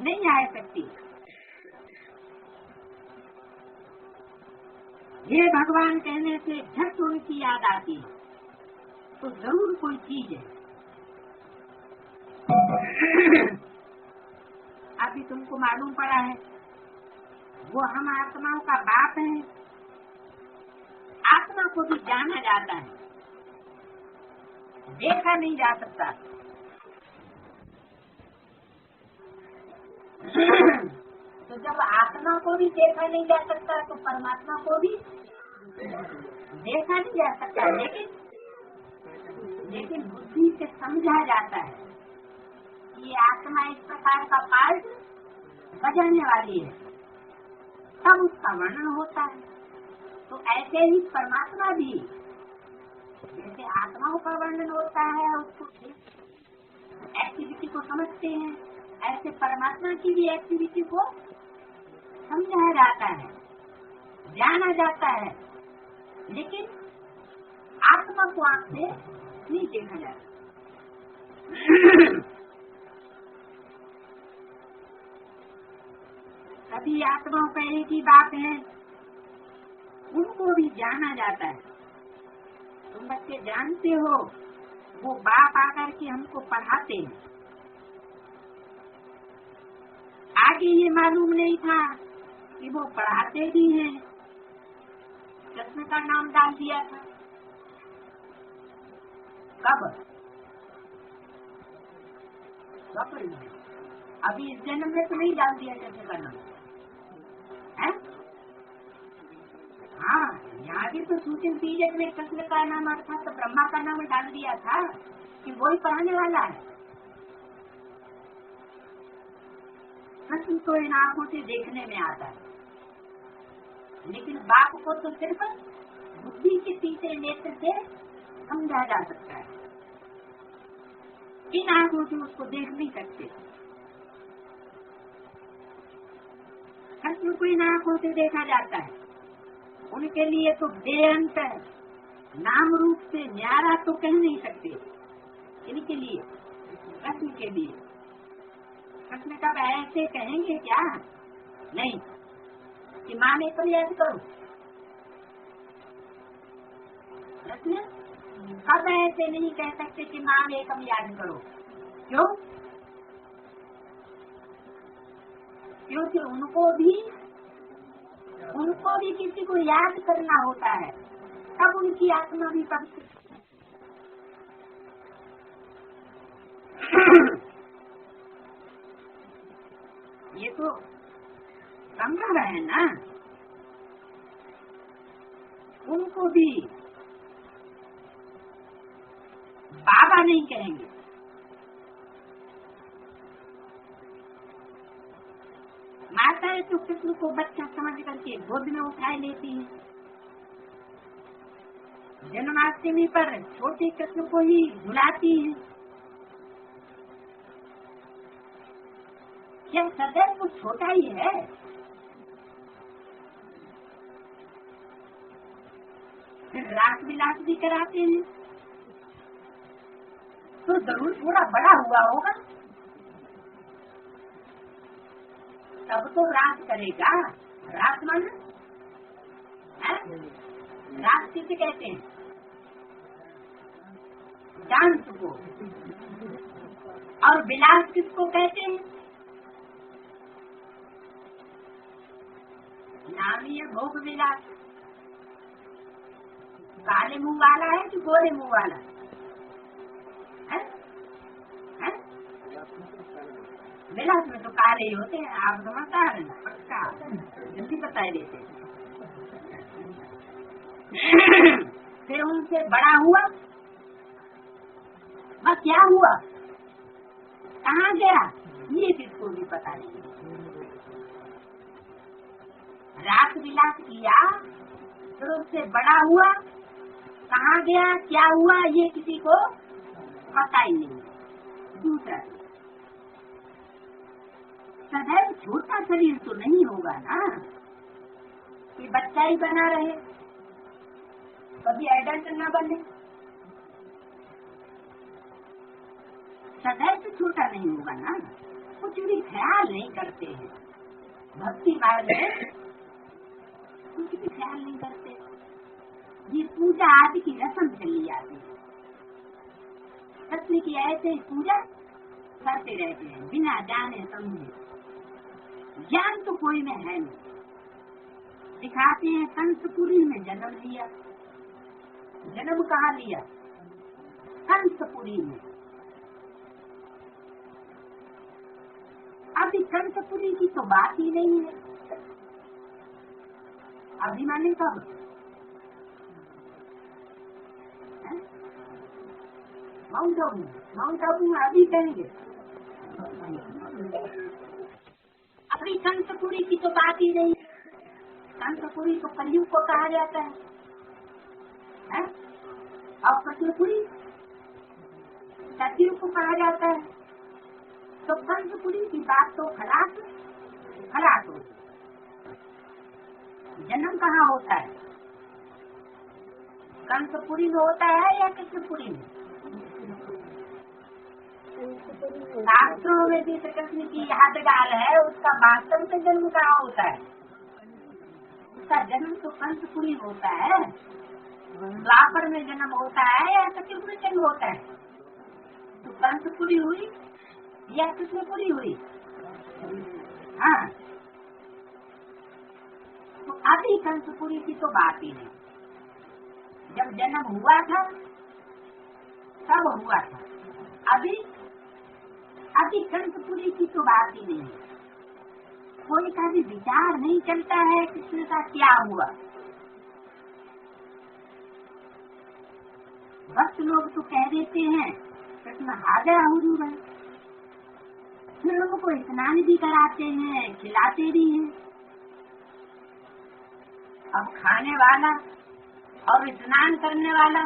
नहीं आ सकती। ये भगवान कहने से झट उनकी याद आती है, तो जरूर कोई चीज है। अभी तुमको मालूम पड़ा है वो हम आत्माओं का बाप है। आत्मा को भी जाना जाता है, देखा नहीं जा सकता। तो जब आत्मा को भी देखा नहीं जा सकता तो परमात्मा को भी देखा नहीं जा सकता। लेकिन बुद्धि से समझा जाता है कि ये आत्मा इस प्रकार का पार्ट बजाने वाली है, तब उसका वर्णन होता है। तो ऐसे ही परमात्मा भी जैसे आत्माओं का वर्णन होता है, उसको एक्टिविटी को समझते हैं, ऐसे परमात्मा की भी एक्टिविटी को समझा जाता है, जाना जाता है। लेकिन आत्मा को आंख से नहीं देखा जाता। सभी आत्माओं का एक ही बात है, उनको भी जाना जाता है। तुम बच्चे जानते हो वो बाप आकर के हमको पढ़ाते हैं। आगे ये मालूम नहीं था कि वो पढ़ाते भी हैं। कृष्ण का नाम डाल दिया था। कब? अभी इस जन्म में तो नहीं डाल दिया कृष्ण का नाम है? हाँ, यहाँ भी तो सूचन पीरियड में कृष्ण का नाम अर्थात तो ब्रह्मा का नाम डाल दिया था कि वही पढ़ाने वाला है। कृष्ण तो इन आंखों से देखने में आता है, लेकिन बाप को तो सिर्फ बुद्धि के तीसरे नेत्र से समझा जा सकता है। इन आंखों से उसको देख नहीं सकते। कृष्ण को इन आंखों से देखा जाता है। उनके लिए तो बेअंत नाम रूप से न्यारा तो कह नहीं सकते। इनके लिए, कृष्ण के लिए कृष्ण का ऐसे कहेंगे क्या? नहीं कि माँ ने तो याद करो। कृष्ण कब ऐसे नहीं कह सकते कि माँ ने कब याद करो। क्यों? क्योंकि उनको भी किसी को याद करना होता है, तब उनकी आत्मा भी पवित्र। ये तो संभव है ना, उनको भी बाबा नहीं कहेंगे। माताएं तो कृष्ण को बच्चा समझ करके गोद में उठाए लेती हैं। जन्माष्टमी पर छोटे कृष्ण को ही बुलाती हैं। क्या सदैव वो छोटा ही है? फिर रास विलास भी कराते हैं तो जरूर थोड़ा बड़ा हुआ होगा, तब तो रास करेगा। रास मन रास किसे कहते हैं? डांस को। और विलास किसको कहते हैं? नामी है भोग विलास। काले मुंह वाला है कि गोरे मुंह वाला है? विलास में तो काले ही होते हैं, आप समझता है ना, पक्का जल्दी बता देते। फिर उनसे बड़ा हुआ, बस क्या हुआ, कहाँ गया, ये किसको भी पता नहीं। रास विलास किया, फिर उससे बड़ा हुआ, कहाँ गया, क्या हुआ, ये किसी को पता ही नहीं। दूसरा, सदैव छोटा शरीर तो नहीं होगा ना कि बच्चा ही बना रहे, कभी एडल्ट न बने। सदैव तो छोटा नहीं होगा ना, कुछ भी ख्याल नहीं करते हैं। भक्ति मार्ग में कुछ भी ख्याल नहीं करते। ये पूजा आदि की रस्म चली आती है, सत्य की ऐसे पूजा करते रहते हैं बिना जाने समझे। ज्ञान तो कोई में है नहीं। दिखाते हैं कंसपुरी में जन्म लिया। जन्म कहाँ लिया? कंसपुरी में। अभी कंसपुरी की तो बात ही नहीं है। अभिमानी कब? माउंट आबू अभी कहेंगे। अभी कंसपुरी की तो बात ही नहीं। कंसपुरी तो कलयुग को कहा जाता है? और कृष्णपुरी सतयुग को कहा जाता है। तो कंसपुरी की बात तो खलास हो। जन्म कहाँ होता है? कंसपुरी में होता है या कृष्णपुरी में? शास्त्रों में भी श्री कृष्ण की यादगार है, उसका वास्तव में जन्म कहाँ होता है? उसका जन्म तो कंसपुरी होता है। द्वापर में जन्म होता है या सतयुग में जन्म होता है? तो कंसपुरी हुई या कृष्णपुरी हुई? हाँ, तो अभी कंसपुरी की तो बात ही नहीं। जब जन्म हुआ था तब हुआ था। अभी कंसपुरी की तो बात ही नहीं। कोई का भी विचार नहीं चलता है कृष्ण का क्या हुआ। भक्त लोग तो कह देते हैं कृष्ण हाजिर हुजूर है, फिर उनको स्नान भी कराते हैं, खिलाते भी हैं। अब खाने वाला और स्नान करने वाला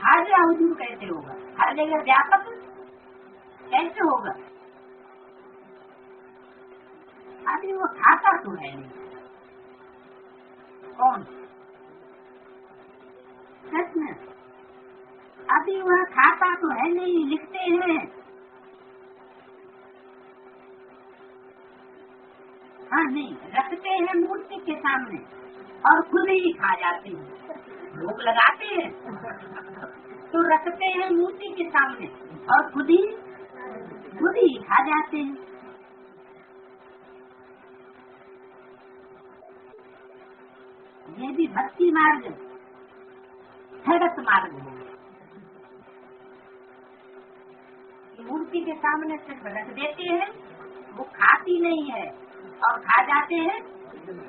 हाजिर हुजूर कैसे होगा? हर जगह व्यापक कैसे होगा? अभी वो खाता तो है नहीं। कौन? कृष्ण। अभी वह खाता तो है नहीं, लिखते हैं। हाँ, नहीं रखते हैं मूर्ति के सामने और खुद ही खा जाते हैं। भोग लगाते हैं तो रखते हैं मूर्ति के सामने और खुद ही खा जाते हैं। ये भी भक्ति मार्ग, जगत मार्ग है। मूर्ति के सामने सिर्फ रख देते हैं, वो खाती नहीं है, और खा जाते हैं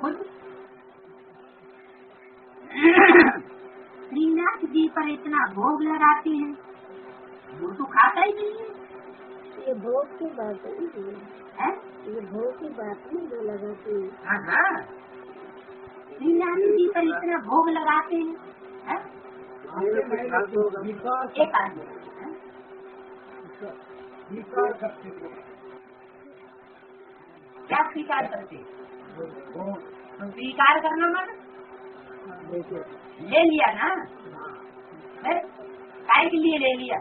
खुद। श्रीनाथ जी पर इतना भोग लगाते हैं, वो तो खाता ही नहीं है। ये भोग की बात नहीं है? ये भोग की बात नहीं जो लगाते हैं। हाँ हाँ, श्रीनाथ जी पर इतना भोग लगाते हैं, है? एक आदमी स्वीकार करते हैं। क्या स्वीकार करते? स्वीकार करना मन ले लिया ना, है? काय के लिए ले लिया?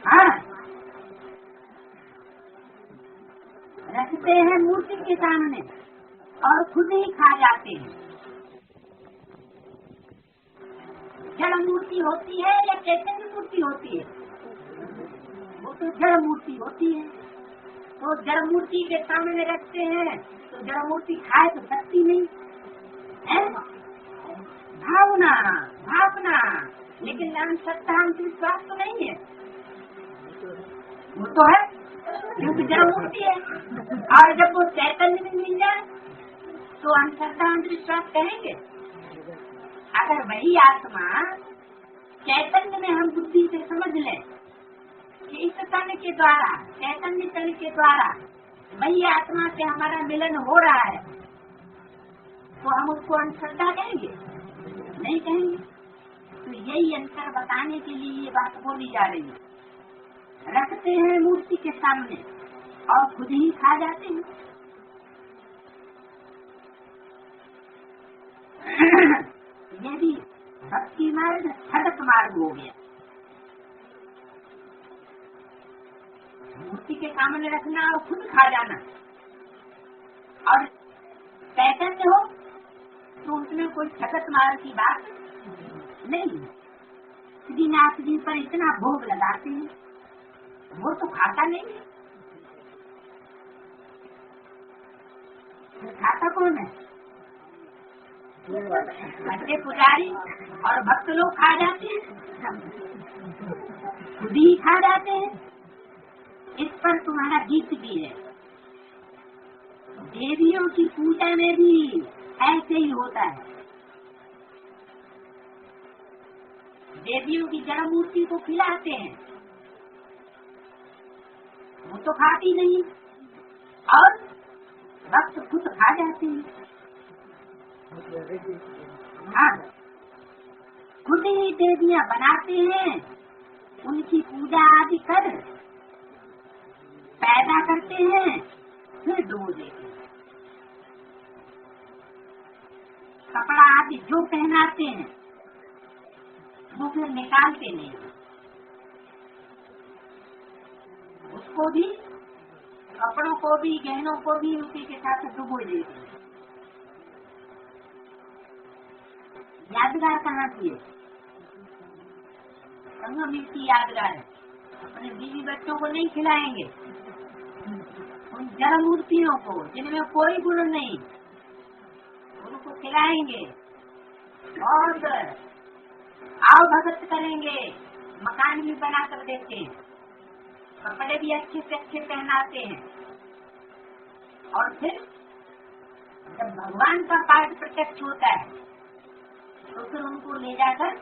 हाँ, रखते हैं मूर्ति के सामने और खुद ही खा जाते हैं। जड़ मूर्ति होती है या चैतन्य मूर्ति होती है? वो तो जड़ मूर्ति होती है, तो जड़ मूर्ति के सामने रखते हैं तो जड़ मूर्ति खाए तो सकती नहीं है। भावना भावना, लेकिन श्रद्धा विश्वास तो नहीं है। वो तो है क्योंकि जड़ मूर्ति है, और जब वो चैतन्य में मिल जाए तो अंधश्रद्धा अंधविश्वास कहेंगे। अगर वही आत्मा चैतन्य में हम बुद्धि से समझ लें कि इस तन के द्वारा, चैतन्य तन के द्वारा वही आत्मा से हमारा मिलन हो रहा है, तो हम उसको अंधश्रद्धा कहेंगे? नहीं कहेंगे। तो यही अंतर बताने के लिए ये बात बोली जा रही है। रखते हैं मूर्ति के सामने और खुद ही खा जाते हैं। ये भी भक्ति मार्ग सड़क मार्ग हो गया। मूर्ति के सामने रखना और खुद खा जाना, और चैतन्य हो तो उसमें कोई सड़क मार्ग की बात नहीं। श्रीनाथ जी पर इतना भोग लगाते हैं, वो तो खाता नहीं है। खाता कौन है? बच्चे पुजारी और भक्त लोग खा जाते हैं, खुद ही खा जाते हैं। इस पर तुम्हारा गीत भी है। देवियों की पूजा में भी ऐसे ही होता है। देवियों की जड़ मूर्ति को खिलाते हैं, वो तो खाती नहीं, और भक्त खुद खा जाते हैं। हाँ, खुद ही देवियाँ बनाते हैं, उनकी पूजा आदि कर पैदा करते हैं, फिर डुबो देते हैं। कपड़ा आदि जो पहनाते हैं वो फिर निकालते नहीं, उसको भी, कपड़ों को भी, गहनों को भी उसी के साथ डुबो देते हैं। यादगार कहाँ की है? संगम की यादगार है। अपने बीवी बच्चों को नहीं खिलाएंगे, उन जड़ मूर्तियों को जिनमें कोई गुण नहीं, उनको खिलाएंगे और आओ भगत करेंगे। मकान भी बना कर देते हैं, कपड़े भी अच्छे से अच्छे पहनाते हैं, और फिर जब भगवान का पाठ प्रत्यक्ष होता है तो फिर उनको ले जाकर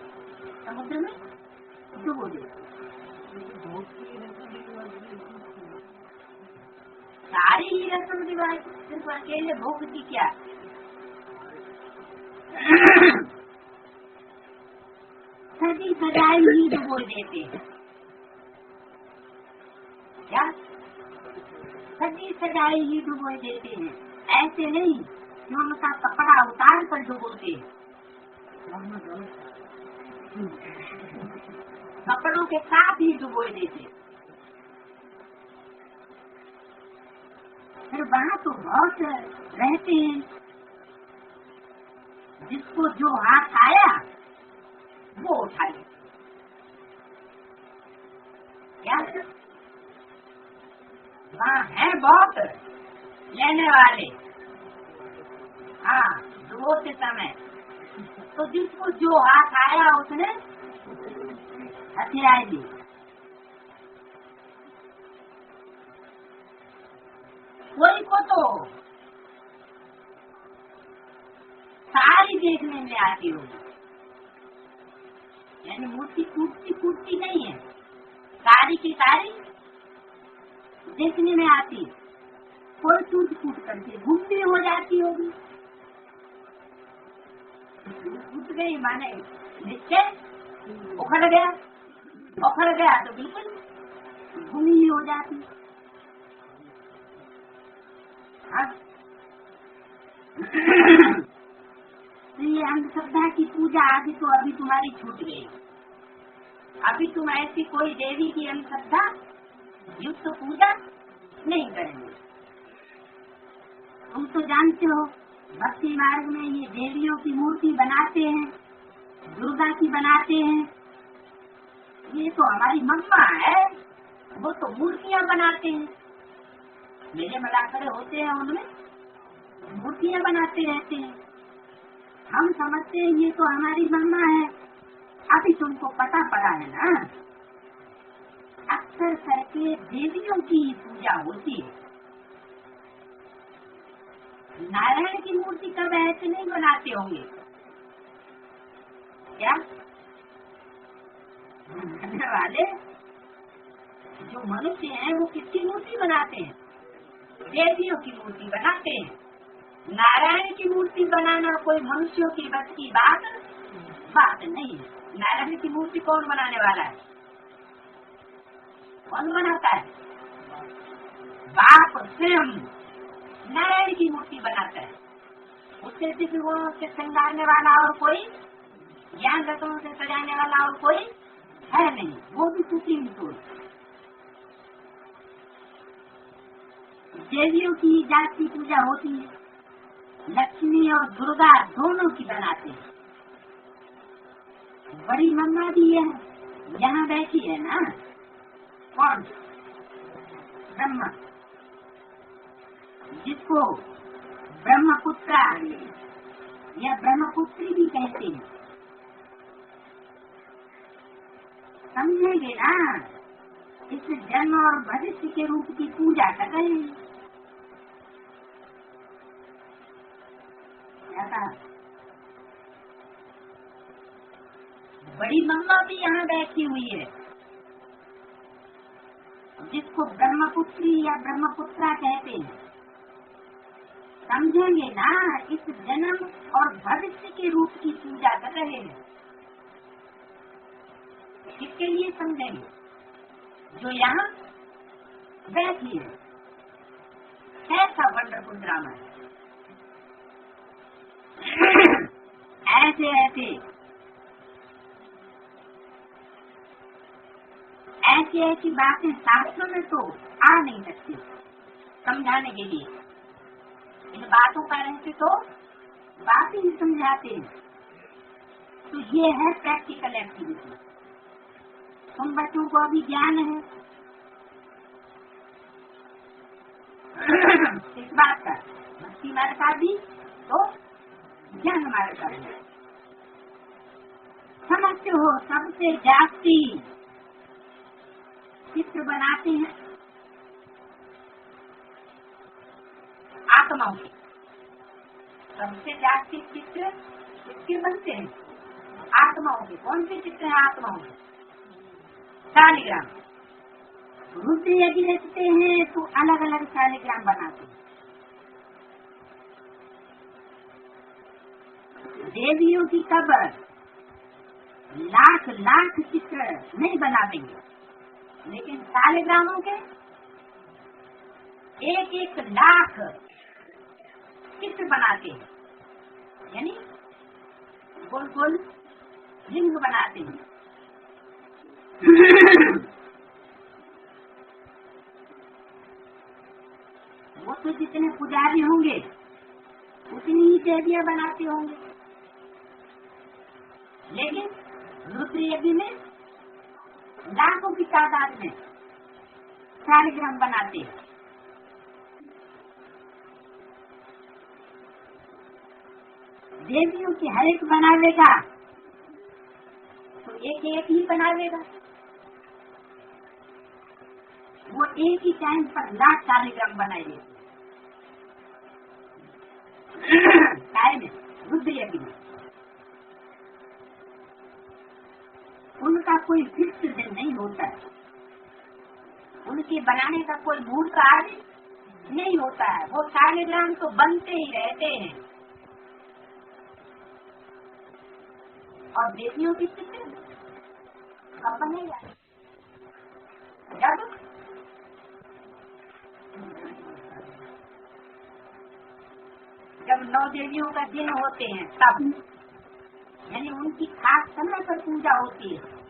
समुद्र में डुबो देते। सारी ही रस्म रिवाज, सिर्फ अकेले भोग की क्या? सजी सजाई ही डुबो देते हैं। क्या? सजी सजाई ही डुबो देते हैं, ऐसे नहीं कि उनका कपड़ा उतार कर डुबोते हैं। कपड़ों के साथ ही डुबो देते। फिर वहाँ तो बहुत रहते हैं, जिसको जो हाथ आया वो उठा ले। क्या? वहाँ है बहुत लेने वाले। हाँ, डुबोते समय तो जिसको जो हाथ आया उसने हथियार दी। कोई को तो सारी देखने में आती होगी, यानी मूर्ति टूटती नहीं है, सारी की सारी देखने में आती, कोई टूट करके घूम भी हो जाती होगी। टूट गई माने निश्चय उखड़ गया तो बिल्कुल घूमी हो जाती। हाँ? तो ये अंधश्रद्धा की पूजा आदि तो अभी तुम्हारी छूट गई। अभी तुम ऐसी कोई देवी की अंधश्रद्धा युक्त पूजा नहीं करेंगे। तुम तो जानते हो भक्ति मार्ग में ये देवियों की मूर्ति बनाते हैं, दुर्गा की बनाते हैं, ये तो हमारी मम्मा है, वो तो मूर्तियाँ बनाते हैं, मेले मला खड़े होते हैं, उनमें मूर्तियाँ बनाते रहते हैं। हम समझते हैं ये तो हमारी मम्मा है। अभी तुमको पता पड़ा है ना, अक्सर करके देवियों की पूजा होती है। नारायण की मूर्ति कब ऐसे नहीं बनाते होंगे क्या? बनाने वाले जो मनुष्य हैं वो किसकी मूर्ति बनाते हैं? देवियों की मूर्ति बनाते हैं। नारायण की मूर्ति बनाना कोई मनुष्यों की बस की बात नहीं है। नारायण की मूर्ति कौन बनाने वाला है? कौन बनाता है? बाप स्वयं नारायण की मूर्ति बनाता है। उससे दिव्य गुणों से श्रृंगारने वाला और कोई, ज्ञान रत्नों से सजाने वाला और कोई है नहीं, वो भी सुप्रीम सोल। देवियों की जात की पूजा होती है, लक्ष्मी और दुर्गा दोनों की बनाते हैं। बड़ी मम्मा भी है, यहाँ बैठी है ना, कौन? ब्रह्मा, जिसको ब्रह्मपुत्र या ब्रह्मपुत्री भी कहते हैं। समझेंगे ना, इस जन्म और भविष्य के रूप की पूजा कर रहे हैं। ऐसा बड़ी मम्मा भी यहाँ बैठी हुई है, जिसको ब्रह्मपुत्री या ब्रह्मपुत्रा कहते हैं। समझेंगे ना, इस जन्म और भविष्य के रूप की पूजा कर रहे हैं। किसके लिए समझेंगे? जो यहाँ बैठी है। कैसा वंडरफुल ड्रामा है। ऐसी बातें शास्त्रों में तो आ नहीं सकती समझाने के लिए। इन बातों का रहते तो बातें ही समझाते हैं। तो ये है प्रैक्टिकल एक्टिविटी। तुम बच्चों को अभी ज्ञान है इस बात का, भक्ति मार्ग का भी तो ज्ञान मार्ग का भी। समझते हो सबसे जास्ती चित्र बनाते हैं आत्माओं के। सबसे जास्ती चित्र किसके बनते हैं? आत्माओं के। कौन से चित्र हैं आत्माओं के? शालिग्राम। रुद्र यदि रचते हैं तो अलग अलग शालिग्राम बनाते हैं। देवियों की कब्र लाख लाख चित्र नहीं बना देंगे, लेकिन शालिग्रामों के एक एक लाख चित्र बनाते हैं, यानी गोल गोल लिंग बनाते हैं। वो तो जितने पुजारी होंगे उतनी ही देवियां बनाते होंगे, लेकिन रुद्र यज्ञ में लाखों की तादाद में शालिग्राम बनाते हैं। देवियों की हर एक बनावेगा तो एक एक ही बनावेगा। वो एक ही टाइम पर लाख शालिग्राम बनाएंगे। बनाने का कोई मूल कार्य नहीं होता है, वो शालिग्राम तो बनते ही रहते हैं। और देवियों की चित्र कब बनेगा? जब 9 देवियों का दिन होते हैं तब, यानी उनकी खास समय पर पूजा होती है।